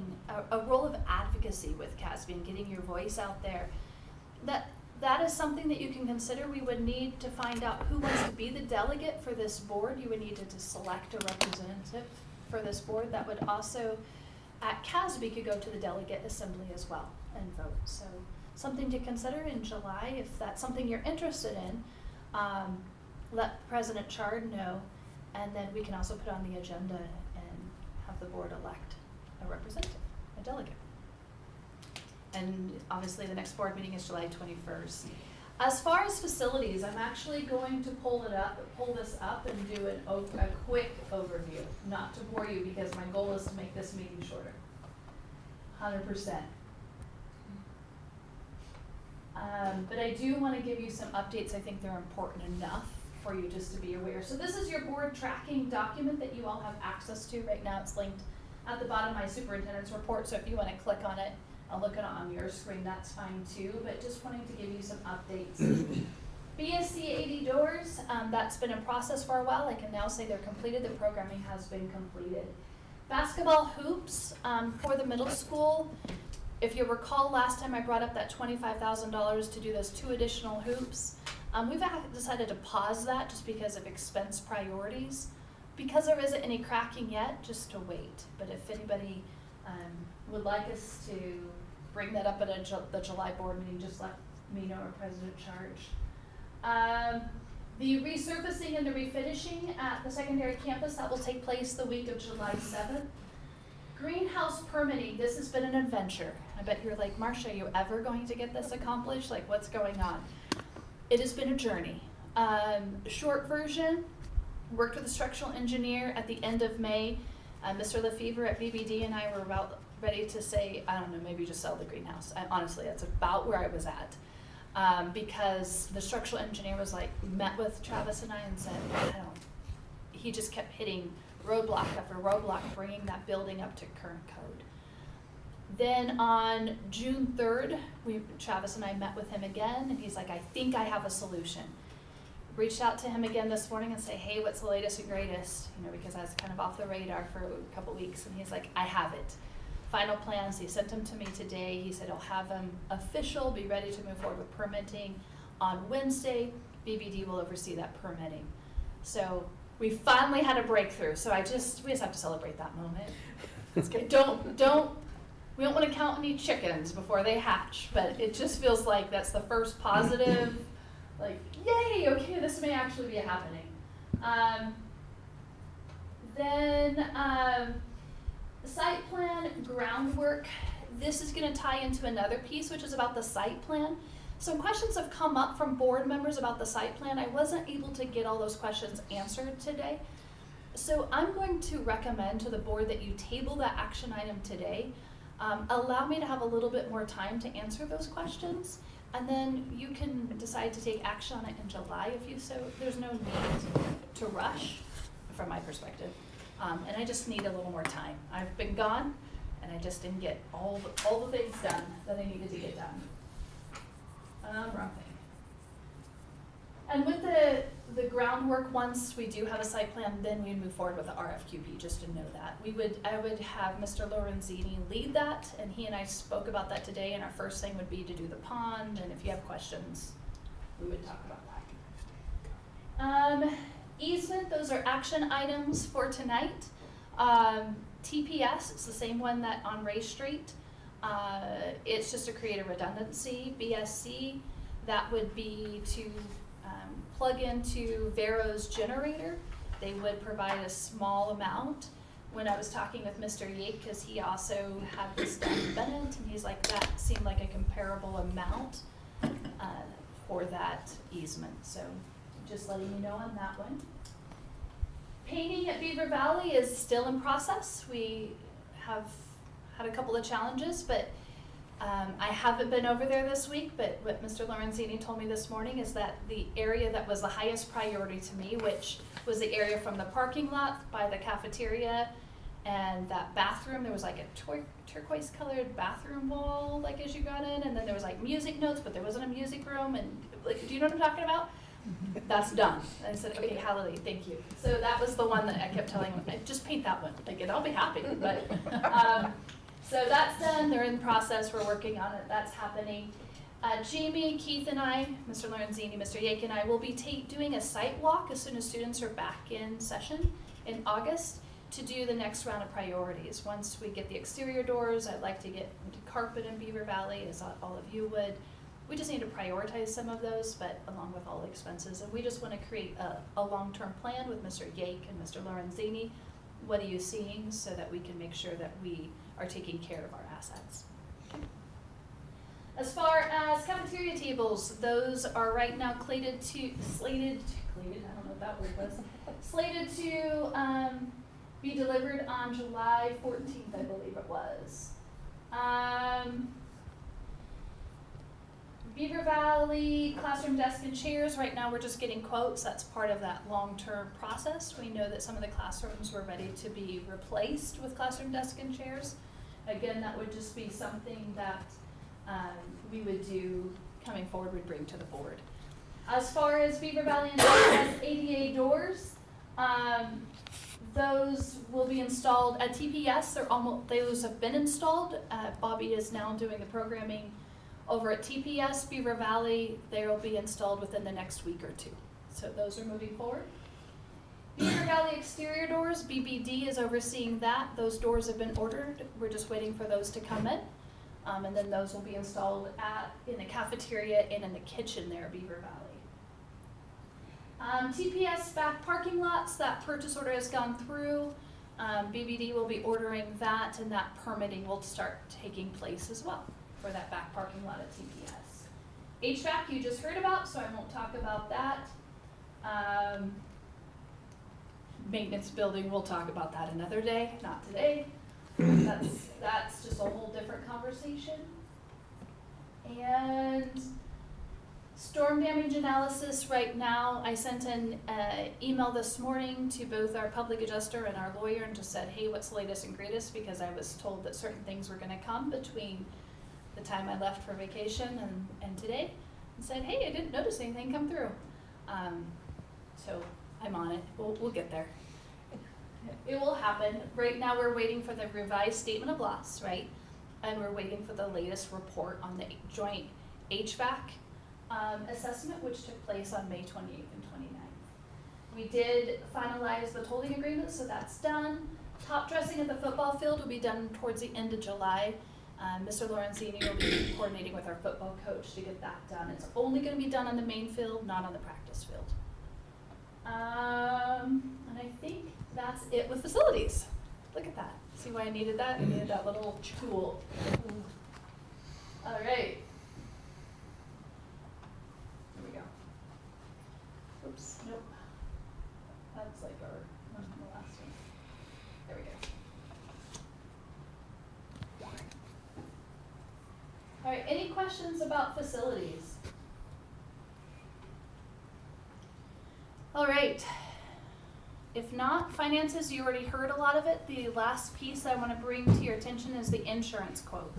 a role of advocacy with CASB and getting your voice out there, that is something that you can consider. We would need to find out who wants to be the delegate for this board. You would need to select a representative for this board. That would also, at CASB, could go to the delegate assembly as well and vote. So something to consider in July. If that's something you're interested in, let President Chard know, and then we can also put on the agenda and have the board elect a representative, a delegate. And obviously the next board meeting is July 21st. As far as facilities, I'm actually going to pull this up and do a quick overview, not to bore you because my goal is to make this meeting shorter. 100%. But I do want to give you some updates. I think they're important enough for you just to be aware. So this is your board tracking document that you all have access to. Right now it's linked at the bottom my superintendent's report, so if you wanna click on it, I'll look at it on your screen, that's fine too, but just wanting to give you some updates. BSC 80 doors, that's been in process for a while. I can now say they're completed, the programming has been completed. Basketball hoops, for the middle school. If you recall, last time I brought up that $25,000 to do those 2 additional hoops. We've decided to pause that just because of expense priorities. Because there isn't any cracking yet, just to wait. But if anybody would like us to bring that up at the July board meeting, just let me know, or President Charge. The resurfacing and the refinishing at the secondary campus, that will take place the week of July 7th. Greenhouse permitting, this has been an adventure. I bet you're like, Marcia, are you ever going to get this accomplished? Like, what's going on? It has been a journey. Short version, worked with a structural engineer at the end of May. Mr. Lefevre at BBD and I were about ready to say, I don't know, maybe just sell the greenhouse. Honestly, that's about where I was at. Because the structural engineer was like, met with Travis and I and said, he just kept hitting roadblock after roadblock, bringing that building up to current code. Then on June 3rd, Travis and I met with him again, and he's like, I think I have a solution. Reached out to him again this morning and say, hey, what's the latest and greatest? Because I was kind of off the radar for a couple weeks, and he's like, I have it. Final plans, he sent them to me today. He said he'll have them official, be ready to move forward with permitting on Wednesday. BBD will oversee that permitting. So we finally had a breakthrough. So we just have to celebrate that moment. We don't want to count any chickens before they hatch, but it just feels like that's the first positive, like, yay, okay, this may actually be happening. Site plan groundwork. This is going to tie into another piece, which is about the site plan. Some questions have come up from board members about the site plan. I wasn't able to get all those questions answered today. So I'm going to recommend to the board that you table that action item today. Allow me to have a little bit more time to answer those questions, and then you can decide to take action on it in July if you so. There's no need to rush from my perspective. And I just need a little more time. I've been gone, and I just didn't get all the things done that I needed to get done. Wrong thing. And with the groundwork, once we do have a site plan, then we move forward with the RFQP, just to know that. I would have Mr. Lorenzini lead that, and he and I spoke about that today, and our first thing would be to do the pond, and if you have questions, we would talk about that. Easement, those are action items for tonight. TPS, it's the same one that on Ray Street. It's just to create a redundancy. BSC, that would be to plug into Vero's generator. They would provide a small amount. When I was talking with Mr. Yake, because he also had this done in Bennett, and he's like, that seemed like a comparable amount for that easement. So just letting you know on that one. Painting at Beaver Valley is still in process. We have had a couple of challenges, but I haven't been over there this week, but what Mr. Lorenzini told me this morning is that the area that was the highest priority to me, which was the area from the parking lot by the cafeteria and that bathroom, there was like a turquoise colored bathroom wall, like as you got in, and then there was like music notes, but there wasn't a music room, and like, do you know what I'm talking about? That's done. And I said, okay, Hallelujah, thank you. So that was the one that I kept telling him, just paint that one, like, and I'll be happy, but, so that's done, they're in process, we're working on it, that's happening. Jamie, Keith, and I, Mr. Lorenzini, Mr. Yake, and I will be doing a site walk as soon as students are back in session in August to do the next round of priorities. Once we get the exterior doors, I'd like to get into carpet in Beaver Valley, as all of you would. We just need to prioritize some of those, but along with all the expenses. And we just want to create a long-term plan with Mr. Yake and Mr. Lorenzini. What are you seeing so that we can make sure that we are taking care of our assets. Okay. As far as cafeteria tables, those are right now slated, I don't know what that word was, slated to be delivered on July 14th, I believe it was. Beaver Valley classroom desk and chairs, right now we're just getting quotes. That's part of that long-term process. We know that some of the classrooms were ready to be replaced with classroom desk and chairs. Again, that would just be something that we would do coming forward, we'd bring to the board. As far as Beaver Valley has ADA doors, those will be installed at TPS. Those have been installed. Bobby is now doing the programming over at TPS. Beaver Valley, they will be installed within the next week or two. So those are moving forward. Beaver Valley exterior doors, BBD is overseeing that. Those doors have been ordered. We're just waiting for those to come in. And then those will be installed in the cafeteria and in the kitchen there at Beaver Valley. TPS back parking lots, that purchase order has gone through. BBD will be ordering that, and that permitting will start taking place as well for that back parking lot at TPS. HVAC you just heard about, so I won't talk about that. Maintenance building, we'll talk about that another day, not today. That's just a whole different conversation. And storm damage analysis right now, I sent an email this morning to both our public adjuster and our lawyer and just said, hey, what's the latest and greatest? Because I was told that certain things were gonna come between the time I left for vacation and today. And said, hey, I didn't notice anything come through. So I'm on it, we'll get there. It will happen. Right now we're waiting for the revised statement of loss, right? And we're waiting for the latest report on the joint HVAC assessment, which took place on May 28th and 29th. We did finalize the tolling agreement, so that's done. Top dressing at the football field will be done towards the end of July. Mr. Lorenzini will be coordinating with our football coach to get that done. It's only going to be done on the main field, not on the practice field. And I think that's it with facilities. Look at that. See why I needed that? I needed that little tool. All right. Here we go. Oops, nope. That's like our the last one. There we go. All right, any questions about facilities? All right. If not, finances, you already heard a lot of it. The last piece I want to bring to your attention is the insurance quote.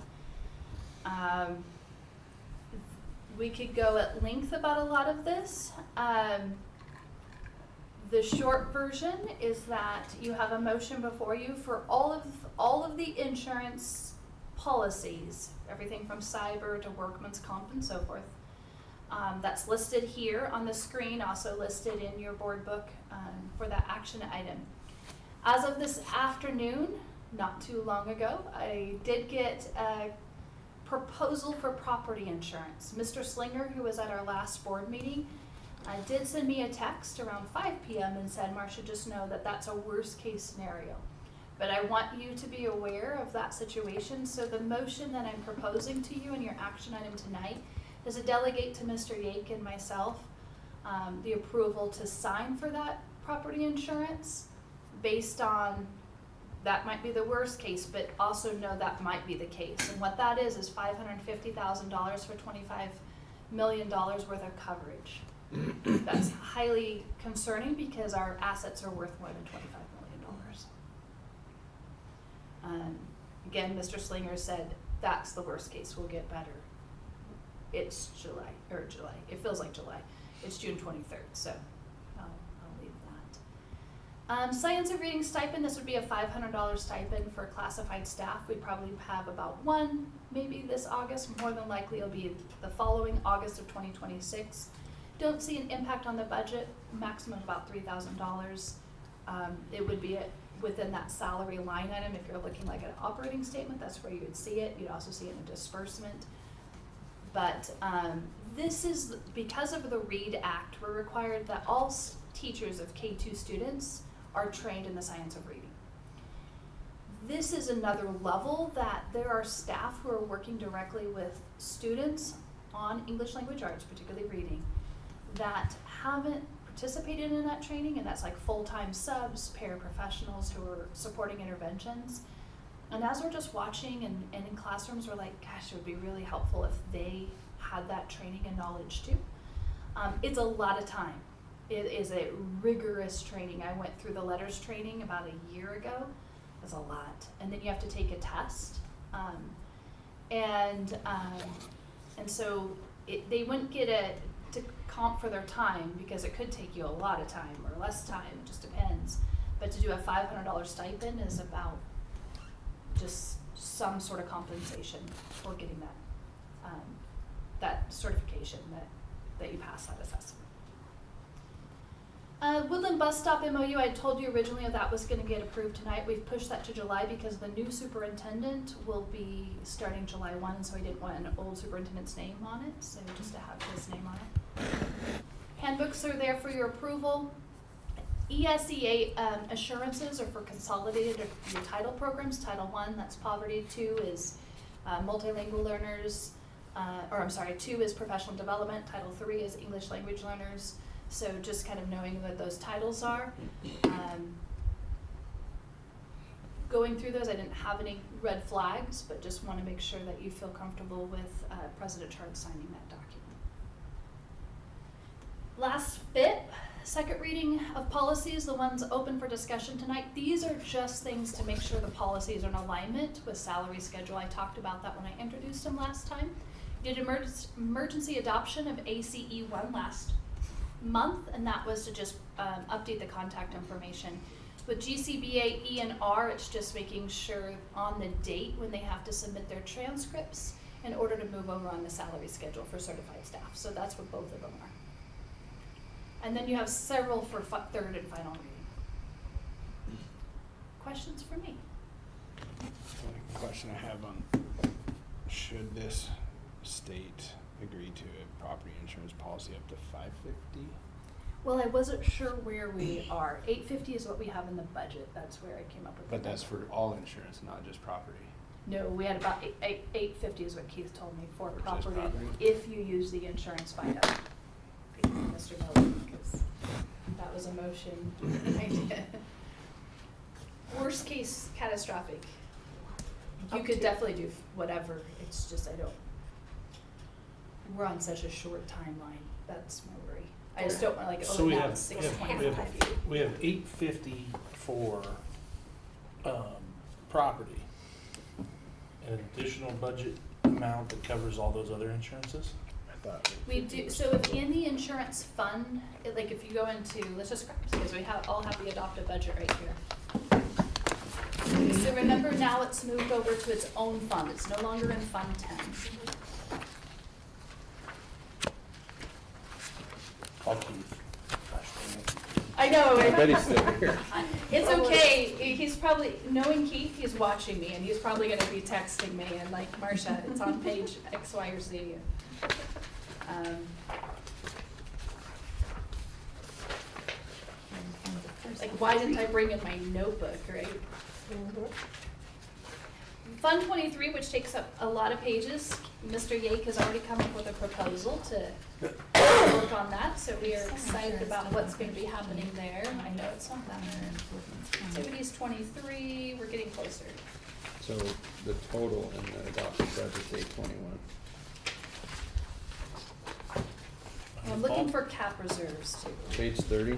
We could go at length about a lot of this. The short version is that you have a motion before you for all of the insurance policies, everything from cyber to workman's comp and so forth. That's listed here on the screen, also listed in your board book for that action item. As of this afternoon, not too long ago, I did get a proposal for property insurance. Mr. Slinger, who was at our last board meeting, did send me a text around 5 p.m. and said, Marcia, just know that that's a worst case scenario. But I want you to be aware of that situation. So the motion that I'm proposing to you in your action item tonight is to delegate to Mr. Yake and myself the approval to sign for that property insurance based on that might be the worst case, but also know that might be the case. And what that is $550,000 for $25 million worth of coverage. That's highly concerning because our assets are worth more than $25 million. Again, Mr. Slinger said that's the worst case, we'll get better. It's July. It feels like July. It's June 23rd, so I'll leave that. Science of reading stipend, this would be a $500 stipend for classified staff. We'd probably have about one, maybe this August. More than likely it'll be the following August of 2026. Don't see an impact on the budget, maximum about $3,000. It would be within that salary line item. If you're looking like an operating statement, that's where you would see it. You'd also see it in a disbursement. But this is, because of the READ Act, we're required that all teachers of K2 students are trained in the science of reading. This is another level that there are staff who are working directly with students on English language arts, particularly reading, that haven't participated in that training, and that's like full-time subs, paraprofessionals who are supporting interventions. And as we're just watching and in classrooms, we're like, gosh, it would be really helpful if they had that training and knowledge too. It's a lot of time. It is a rigorous training. I went through the letters training about a year ago. It's a lot. And then you have to take a test. And so they wouldn't get to comp for their time because it could take you a lot of time or less time, it just depends. But to do a $500 stipend is about just some sort of compensation for getting that certification that you pass that assessment. Woodland Bus Stop MOU, I told you originally that was going to get approved tonight. We've pushed that to July because the new superintendent will be starting July 1, and so I didn't want an old superintendent's name on it, so just to have his name on it. Handbooks are there for your approval. ESEA assurances are for consolidated your title programs. Title 1, that's poverty. 2 is multilingual learners, 2 is professional development. Title 3 is English language learners. So just kind of knowing what those titles are. Going through those, I didn't have any red flags, but just want to make sure that you feel comfortable with President Chard signing that document. Last bit, second reading of policies, the ones open for discussion tonight. These are just things to make sure the policies are in alignment with salary schedule. I talked about that when I introduced them last time. Did emergency adoption of ACE 1 last month, and that was to just update the contact information. With GCBA E and R, it's just making sure on the date when they have to submit their transcripts in order to move over on the salary schedule for certified staff. So that's what both of them are. And then you have several for third and final reading. Questions for me? The question I have on, should this state agree to a property insurance policy up to $550? Well, I wasn't sure where we are. $850 is what we have in the budget. That's where I came up with. But that's for all insurance, not just property. No, we had about $850 is what Keith told me for For just property, property? if you use the insurance FIDO. Mr. Miller, because that was a motion I did. Worst case, catastrophic. You could definitely do whatever. It's just we're on such a short timeline. That's my worry. I just don't want So we now have, it's we have, $625. we have $850 for, property. An additional budget amount that covers all those other insurances? I thought. We do, so if in the insurance fund, like if you go into, let's just grab, because we all have the adopted budget right here. So remember now it's moved over to its own fund. It's no longer in Fund 10. I'll keep. I know. I bet he's still here. It's okay. He's probably, knowing Keith, he's watching me and he's probably gonna be texting me and like, Marcia, it's on page X, Y, or Z. Like, why didn't I bring in my notebook, right? Fund 23, which takes up a lot of pages, Mr. Yake has already come up with a proposal to work on that, so we are excited about what's going to be happening there. I know it's not that many. Activities 23, we're getting closer. So the total in the adopted budget is 821. I'm looking for cap reserves too. Page 30.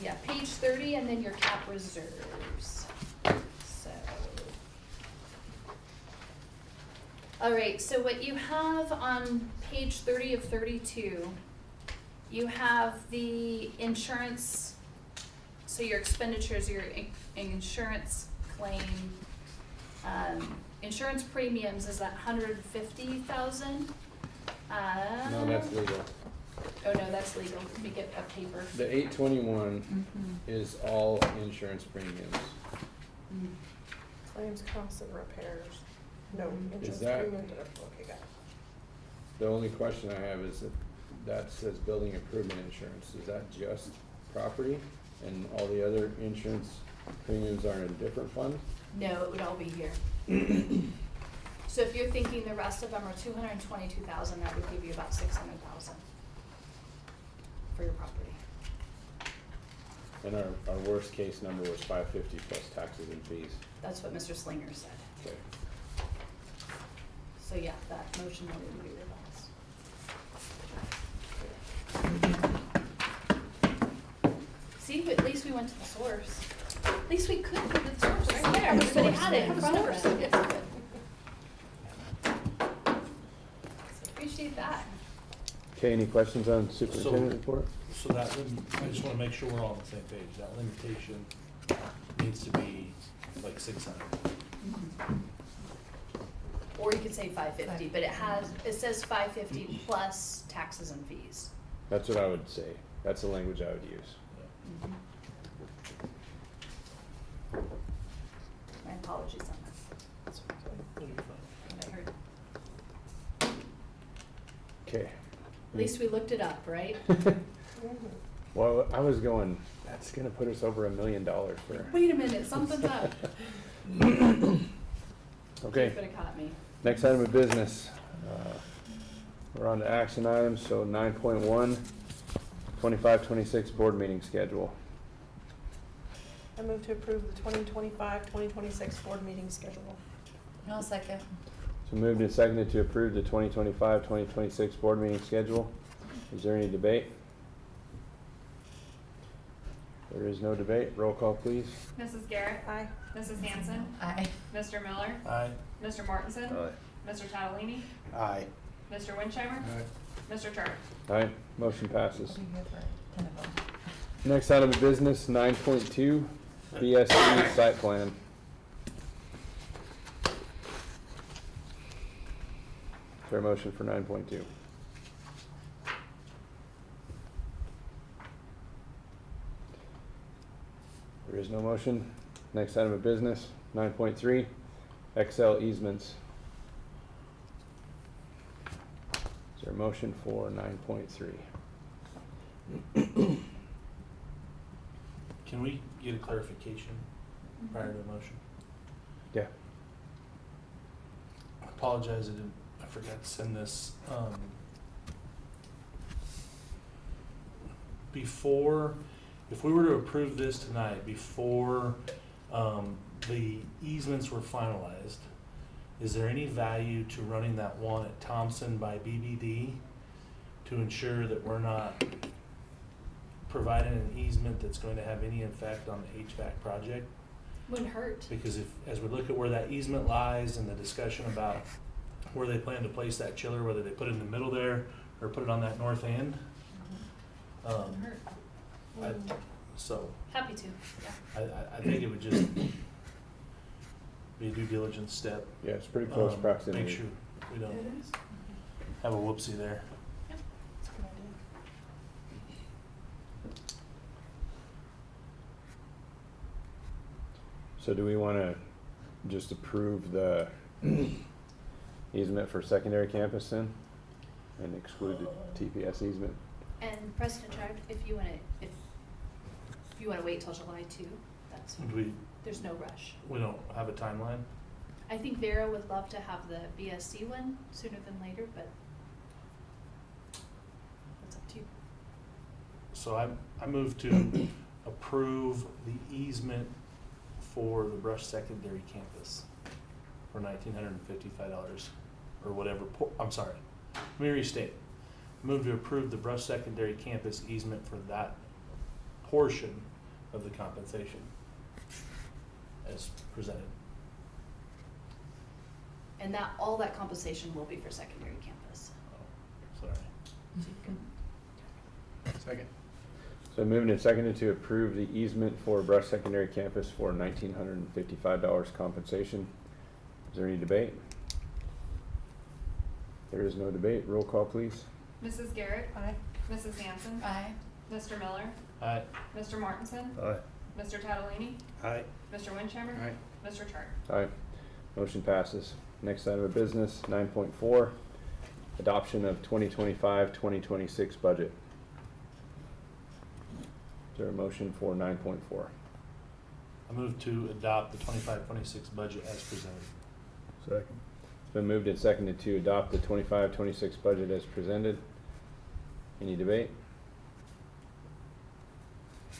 Yeah, page 30 and then your cap reserves. So. All right, so what you have on page 30 of 32, you have the insurance, so your expenditures, your insurance claim, insurance premiums is that 150,000. No, that's legal. Oh no, that's legal. Let me get a paper. The 821 is all insurance premiums. Claims, costs, and repairs. No, insurance that- premium deductible, okay, got it. The only question I have is that says building improvement insurance. Is that just property and all the other insurance premiums are in a different fund? No, it would all be here. So if you're thinking the rest of them are 222,000, that would give you about 600,000 for your property. And our worst case number was $550 plus taxes and fees. That's what Mr. Slinger said. Okay. So yeah, that motion will need to be revised. See, but at least we went to the source. At least we could go to the source right there. Everybody had it in front of us. So appreciate that. Okay, any questions on superintendent report? So that, I just wanna make sure we're all on the same page, that limitation needs to be like 600. Or you could say 550, but it says 550 plus taxes and fees. That's what I would say. That's the language I would use. My apologies on that. That's what I heard. Okay. At least we looked it up, right? Well, I was going, that's gonna put us over $1 million for. Wait a minute, something's up. Okay, Could have caught me. next item of business. We're on to action items, so 9.1, 25-26 board meeting schedule. I move to approve the 2025-2026 board meeting schedule. No second. So moved and seconded to approve the 2025-2026 board meeting schedule. Is there any debate? There is no debate. Roll call, please. Mrs. Garrett. Aye. Mrs. Hanson. Aye. Mr. Miller. Aye. Mr. Martinson. Mr. Tadalini. Aye. Mr. Wincheimer. Mr. Charter. Aye, motion passes. I'll be here for 10 of them. Next item of business, 9.2, BSC site plan. Is there a motion for 9.2? There is no motion. Next item of business, 9.3, XL easements. Is there a motion for 9.3? Can we get a clarification prior to the motion? Yeah. I apologize, I forgot to send this. Before, if we were to approve this tonight, before the easements were finalized, is there any value to running that one at Thompson by BBD to ensure that we're not providing an easement that's going to have any effect on the HVAC project? Wouldn't hurt. Because as we look at where that easement lies and the discussion about where they plan to place that chiller, whether they put it in the middle there or put it on that north end. Wouldn't hurt. So Happy to, yeah. I think it would just be a due diligence step. Yeah, it's pretty close proximity. Make sure we don't have a whoopsie there. That's a good idea. So do we want to just approve the easement for secondary campus then? And exclude the TPS easement? And President Chard, if you wanna wait till July 2, that's, there's no rush. We don't have a timeline. I think Vera would love to have the BSC one sooner than later, but that's up to you. So I move to approve the easement for the Brush Secondary Campus for $1,955 or whatever. I'm sorry. Let me restate. Move to approve the Brush Secondary Campus easement for that portion of the compensation as presented. And all that compensation will be for secondary campus. Oh, sorry. Second. So moved and seconded to approve the easement for Brush Secondary Campus for $1,955 compensation. Is there any debate? There is no debate. Roll call, please. Mrs. Garrett. Aye. Mrs. Hanson. Aye. Mr. Miller. Aye. Mr. Martinson. Aye. Mr. Tadalini. Aye. Mr. Wincheimer. Aye. Mr. Charter. Aye. Motion passes. Next item of business, 9.4, adoption of 2025-2026 budget. Is there a motion for 9.4? I move to adopt the 25-26 budget as presented. Second. It's been moved and seconded to adopt the 25-26 budget as presented. Any debate?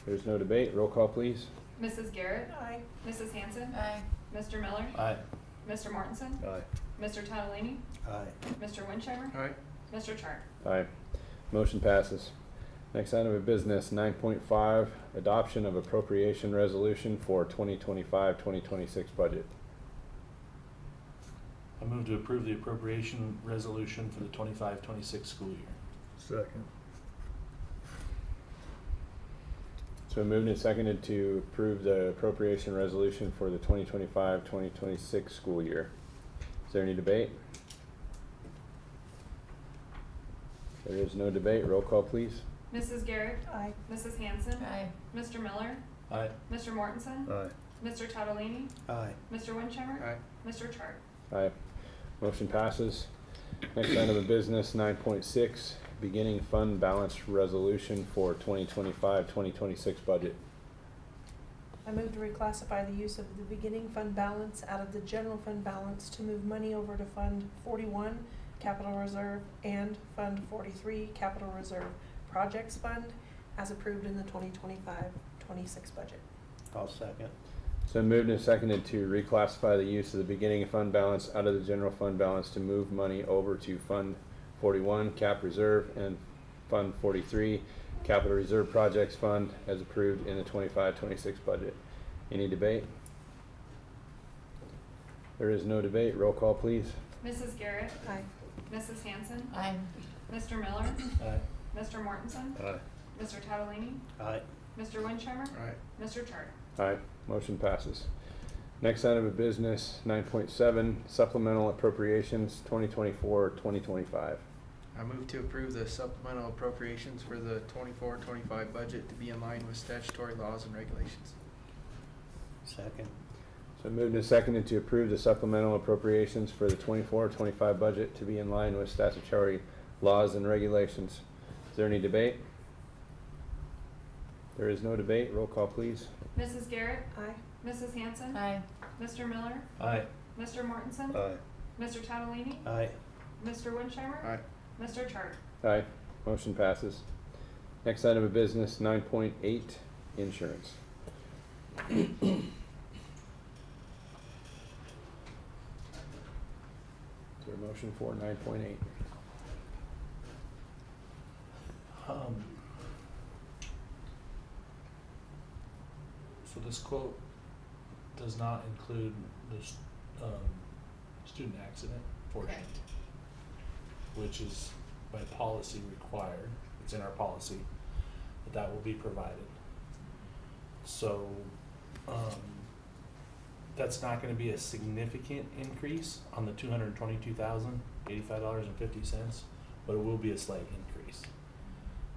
There's no debate. Roll call, please. Mrs. Garrett, Aye. Mrs. Hanson, Aye. Mr. Miller, Aye. Mr. Mortensen, Aye. Mr. Tadalini, Aye. Mr. Wincheimer, Aye. Mr. Chart. Aye. Motion passes. Next item of business, 9.5, adoption of appropriation resolution for 2025-2026 budget. I move to approve the appropriation resolution for the 25-26 school year. Second. So moved and seconded to approve the appropriation resolution for the 2025-2026 school year. Is there any debate? There is no debate. Roll call, please. Mrs. Garrett, Aye. Mrs. Hanson, Aye. Mr. Miller, Aye. Mr. Mortensen, Aye. Mr. Tadalini, Aye. Mr. Wincheimer, Aye. Mr. Chart. Aye. Motion passes. Next item of business, 9.6, beginning fund balance resolution for 2025-2026 budget. I move to reclassify the use of the beginning fund balance out of the general fund balance to move money over to Fund 41, Capital Reserve, and Fund 43, Capital Reserve Projects Fund, as approved in the 2025-26 budget. I'll second. So moved and seconded to reclassify the use of the beginning fund balance out of the general fund balance to move money over to Fund 41, Cap Reserve, and Fund 43, Capital Reserve Projects Fund, as approved in the 25-26 budget. Any debate? There is no debate. Roll call, please. Mrs. Garrett, Aye. Mrs. Hanson, Aye. Mr. Miller, Aye. Mr. Mortensen, Aye. Mr. Tadalini, Aye. Mr. Wincheimer, Aye. Mr. Chart. Aye. Motion passes. Next item of business, 9.7, supplemental appropriations 2024-2025. I move to approve the supplemental appropriations for the 24-25 budget to be in line with statutory laws and regulations. Second. So moved and seconded to approve the supplemental appropriations for the 24-25 budget to be in line with statutory laws and regulations. Is there any debate? There is no debate. Roll call, please. Mrs. Garrett, Aye. Mrs. Hanson, Aye. Mr. Miller, Aye. Mr. Mortensen, Aye. Mr. Tadalini, Aye. Mr. Wincheimer, Aye. Mr. Chart. Aye. Motion passes. Next item of business, 9.8, insurance. Is there a motion for 9.8? So this quote does not include the student accident portion, Correct. which is by policy required. It's in our policy that will be provided. So, that's not gonna be a significant increase on the $222,085.50, but it will be a slight increase.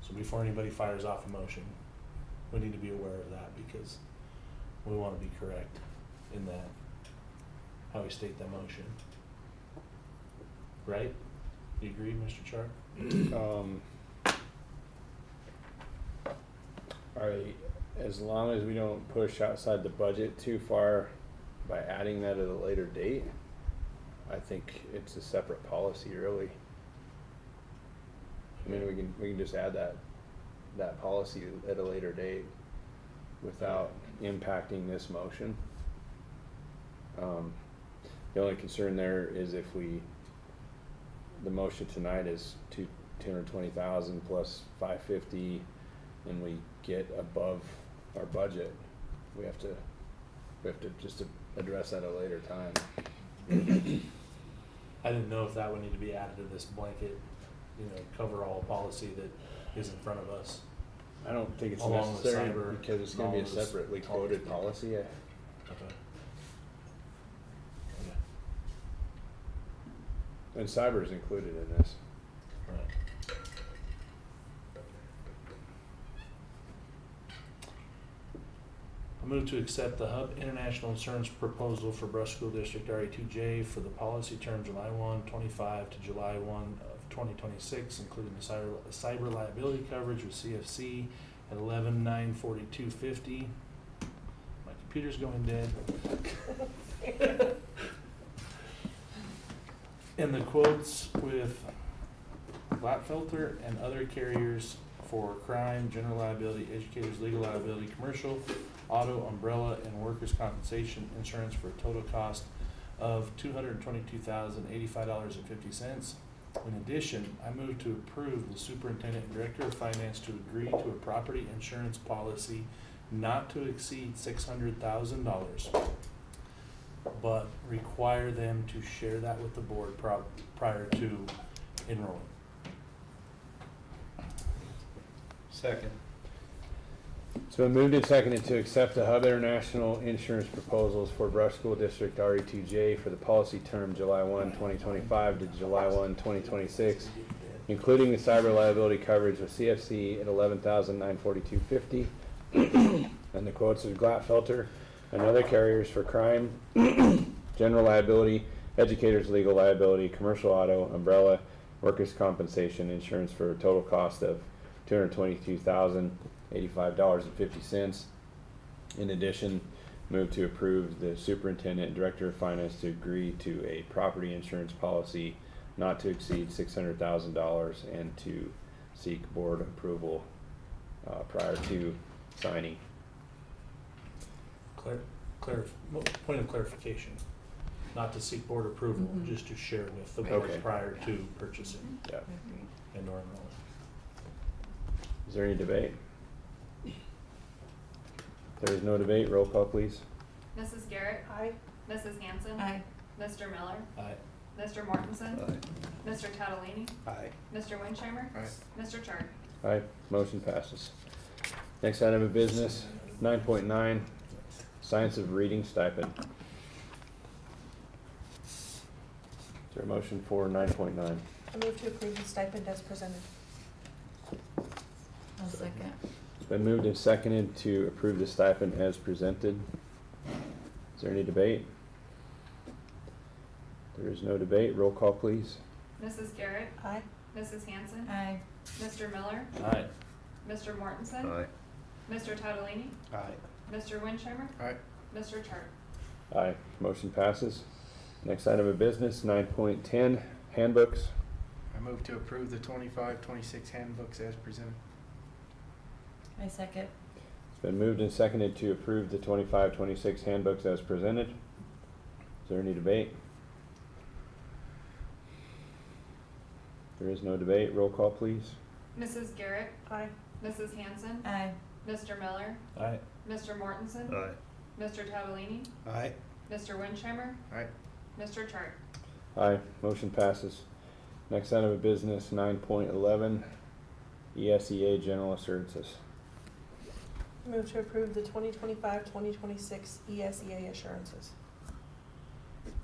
So before anybody fires off a motion, we need to be aware of that because we wanna be correct in that, how we state that motion. Right? You agree, Mr. Char? As long as we don't push outside the budget too far by adding that at a later date, I think it's a separate policy, really. I mean, we can just add that policy at a later date without impacting this motion. The only concern there is if the motion tonight is 220,000 plus 550, and we get above our budget, we have to just address that at a later time. I didn't know if that would need to be added to this blanket, cover-all policy that is in front of us. I don't think it's Along with necessary cyber, because it's gonna be a along with separately this quoted policy. policy. Okay. Okay. And cyber is included in this. Right. I move to accept the Hub International Insurance proposal for Brush School District RE2J for the policy term July 1, 25 to July 1 of 2026, including the cyber liability coverage with CFC at $11,942.50. My computer's going dead. And the quotes with Glatfelter and other carriers for crime, general liability, educators, legal liability, commercial, auto, umbrella, and workers' compensation insurance for a total cost of $222,085.50. In addition, I move to approve the superintendent and director of finance to agree to a property insurance policy not to exceed $600,000, but require them to share that with the board prior to enrolling. Second. It's been moved and seconded to accept the Hub International insurance proposals for Brush School District RE2J for the policy term July 1, 2025 to July 1, 2026, including the cyber liability coverage of CFC at $11,942.50 and the quotes of Glatfelter and other carriers for crime, general liability, educators' legal liability, commercial auto, umbrella, workers' compensation insurance for a total cost of $222,085.50. In addition, move to approve the superintendent and director of finance to agree to a property insurance policy not to exceed $600,000 and to seek board approval prior to signing. Point of clarification, not to seek board approval, just to share with the board Okay. prior to purchasing Yeah. and or enrolling. Is there any debate? There is no debate. Roll call, please. Mrs. Garrett. Aye. Mrs. Hanson. Aye. Mr. Miller. Aye. Mr. Mortensen. Aye. Mr. Catalini. Aye. Mr. Wincheimer. Aye. Mr. Chart. Aye, motion passes. Next item of business, 9.9, science of reading stipend. Is there a motion for 9.9? I move to approve the stipend as presented. I'll second. It's been moved and seconded to approve the stipend as presented. Is there any debate? There is no debate. Roll call, please. Mrs. Garrett. Aye. Mrs. Hanson. Aye. Mr. Miller. Aye. Mr. Mortensen. Aye. Mr. Catalini. Aye. Mr. Wincheimer. Aye. Mr. Chart. Aye, motion passes. Next item of business, 9.10, handbooks. I move to approve the 25-26 handbooks as presented. I second. It's been moved and seconded to approve the 25-26 handbooks as presented. Is there any debate? There is no debate. Roll call, please. Mrs. Garrett. Aye. Mrs. Hanson. Aye. Mr. Miller. Aye. Mr. Mortensen. Aye. Mr. Catalini. Aye. Mr. Wincheimer. Aye. Mr. Chart. Aye, motion passes. Next item of business, 9.11, ESEA general assurances. I move to approve the 2025-2026 ESEA assurances.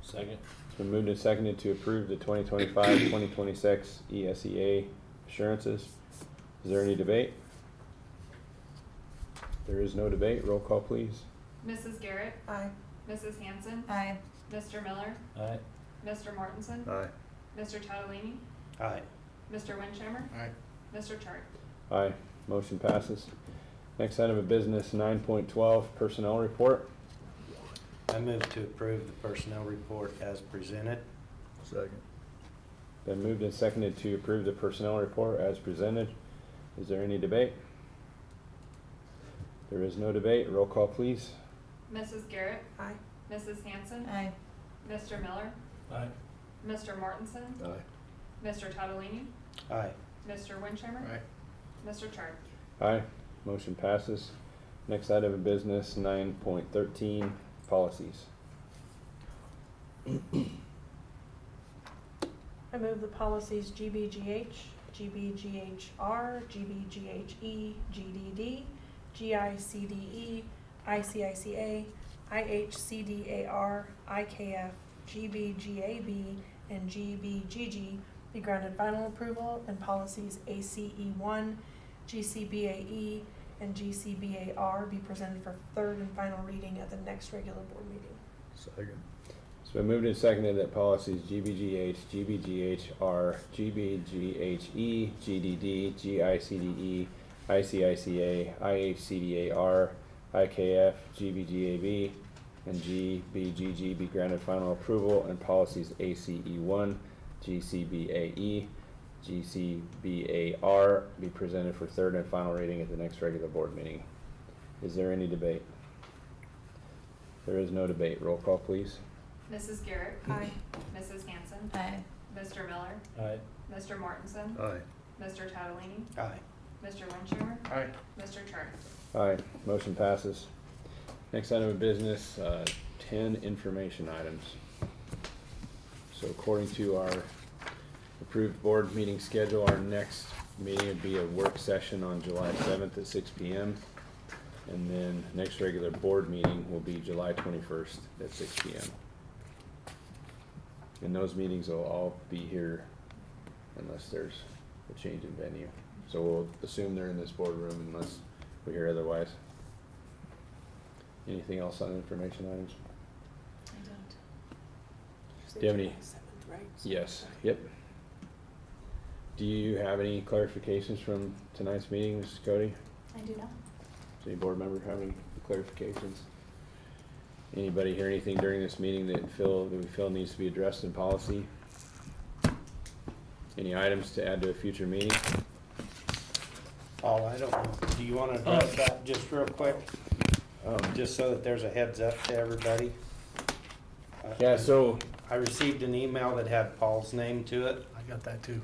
Second. It's been moved and seconded to approve the 2025-2026 ESEA assurances. Is there any debate? There is no debate. Roll call, please. Mrs. Garrett. Aye. Mrs. Hanson. Aye. Mr. Miller. Aye. Mr. Mortensen. Aye. Mr. Catalini. Aye. Mr. Wincheimer. Aye. Mr. Chart. Aye, motion passes. Next item of business, 9.12, personnel report. I move to approve the personnel report as presented. Second. Been moved and seconded to approve the personnel report as presented. Is there any debate? There is no debate. Roll call, please. Mrs. Garrett. Aye. Mrs. Hanson. Aye. Mr. Miller. Aye. Mr. Mortensen. Aye. Mr. Catalini. Aye. Mr. Wincheimer. Aye. Mr. Chart. Aye, motion passes. Next item of business, 9.13, policies. I move the policies GBGH, GBGHR, GBGHE, GDD, GICDE, ICICA, IHCDAR, IKF, GBGAB, and GBGG be granted final approval, and policies ACE1, GCBAE, and GCBAR be presented for third and final reading at the next regular board meeting. Second. It's been moved and seconded that policies GBGH, GBGHR, GBGHE, GDD, GICDE, ICICA, IHCDAR, IKF, GBGAB, and GBGG be granted final approval, and policies ACE1, GCBAE, GCBAR be presented for third and final reading at the next regular board meeting. Is there any debate? There is no debate. Roll call, please. Mrs. Garrett. Aye. Mrs. Hanson. Aye. Mr. Miller. Aye. Mr. Mortensen. Aye. Mr. Tadolini. Aye. Mr. Winchemmer. Aye. Mr. Charter. Aye, motion passes. Next item of business, 10 information items. So according to our approved board meeting schedule, our next meeting would be a work session on July 7th at 6 p.m. And then next regular board meeting will be July 21st at 6 p.m. And those meetings will all be here unless there's a change in venue. So we'll assume they're in this boardroom unless we hear otherwise. Anything else on information items? I don't. Do you have any? 7th, right? Yes, yep. Do you have any clarifications from tonight's meeting, Mrs. Cody? I do not. Does any board member have any clarifications? Anybody hear anything during this meeting that we feel needs to be addressed in policy? Any items to add to a future meeting? Paul, I don't know, do you wanna address that just real quick? Just so that there's a heads up to everybody. Yeah, so I received an email that had Paul's name to it, I got that too.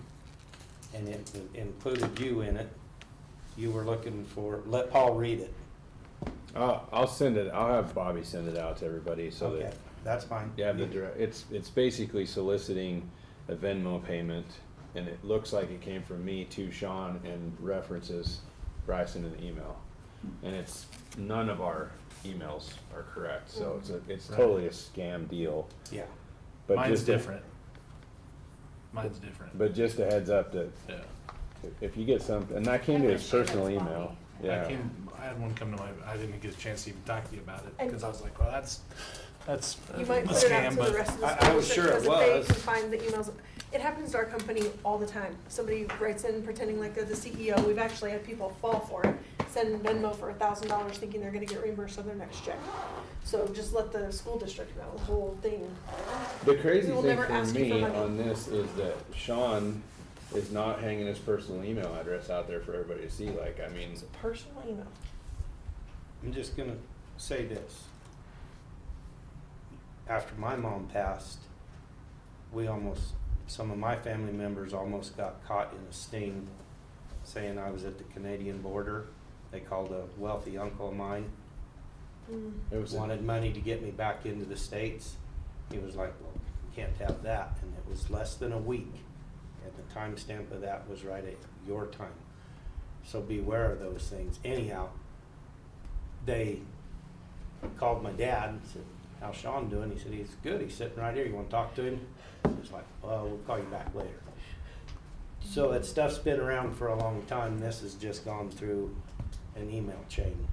and it included you in it. You were looking for, let Paul read it. I'll send it. I'll have Bobby send it out to everybody so Okay, that that's fine. you have the direct. It's basically soliciting a Venmo payment, and it looks like it came from me to Sean and references Bryson in the email, and it's none of our emails are correct, so it's Right. totally a scam deal. Yeah, But Mine's just different. Mine's different. But just a heads up that Yeah. if you get something, and that came to his personal email. Yeah. I had one come to I didn't get a chance to even talk to you about it, And- because I was like, well, that's You might a put it out scam, to the but rest of the I school was sure district, it because if was. they can find the emails. It happens to our company all the time. Somebody writes in pretending like they're the CEO. We've actually had people fall for it, send Venmo for $1,000 thinking they're gonna get reimbursed on their next check. So just let the school district know, the whole thing. The crazy We will thing never for ask you for me money. on this is that Sean is not hanging his personal email address out there for everybody to see. Like, I mean, It's a personal email. I'm just gonna say this. After my mom passed, some of my family members almost got caught in a sting saying I was at the Canadian border. They called a wealthy uncle of mine, it was wanted money to get me back into the States. He was like, well, you can't have that, and it was less than a week. And the timestamp of that was right at your time. So beware of those things. Anyhow, they called my dad and said, how's Sean doing? He said, he's good, he's sitting right here, you wanna talk to him? He was like, well, we'll call you back later. So that stuff's been around for a long time, this has just gone through an email chain.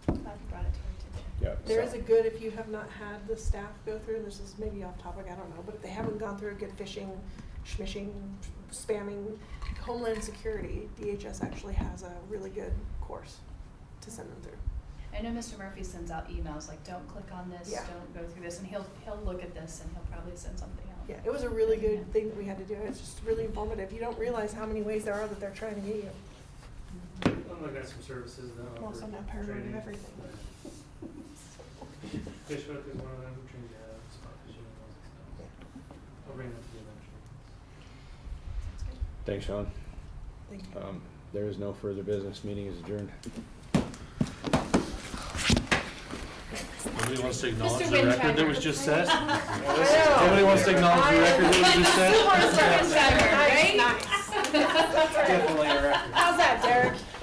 Glad you brought it to our attention. yeah. There is a good, if you have not had the staff go through, and this is maybe off topic, I don't know, but if they haven't gone through a good phishing, schmishing, spamming, Homeland Security, DHS actually has a really good course to send them through. I know Mr. Murphy sends out emails like, don't click on this, Yeah. don't go through this, and he'll look at this and he'll probably send something out. Yeah, it was a really good thing that we had to do. It's just really informative. You don't realize how many ways there are that they're trying to get you. I'm looking at some services that I'm also not paranoid of everything. Fishhook is one of them, who trains you how to spot fishing and all that stuff. I'll bring that to you eventually. Sounds good. Thanks, Sean. Thank you. There is no further business. Meeting is adjourned. Nobody wants to acknowledge Mr. the record that Winchester. was just set? know. Nobody wants to acknowledge the record that was just set? Mr. Winchester, right? Nice. Definitely a record. How's that, Derek?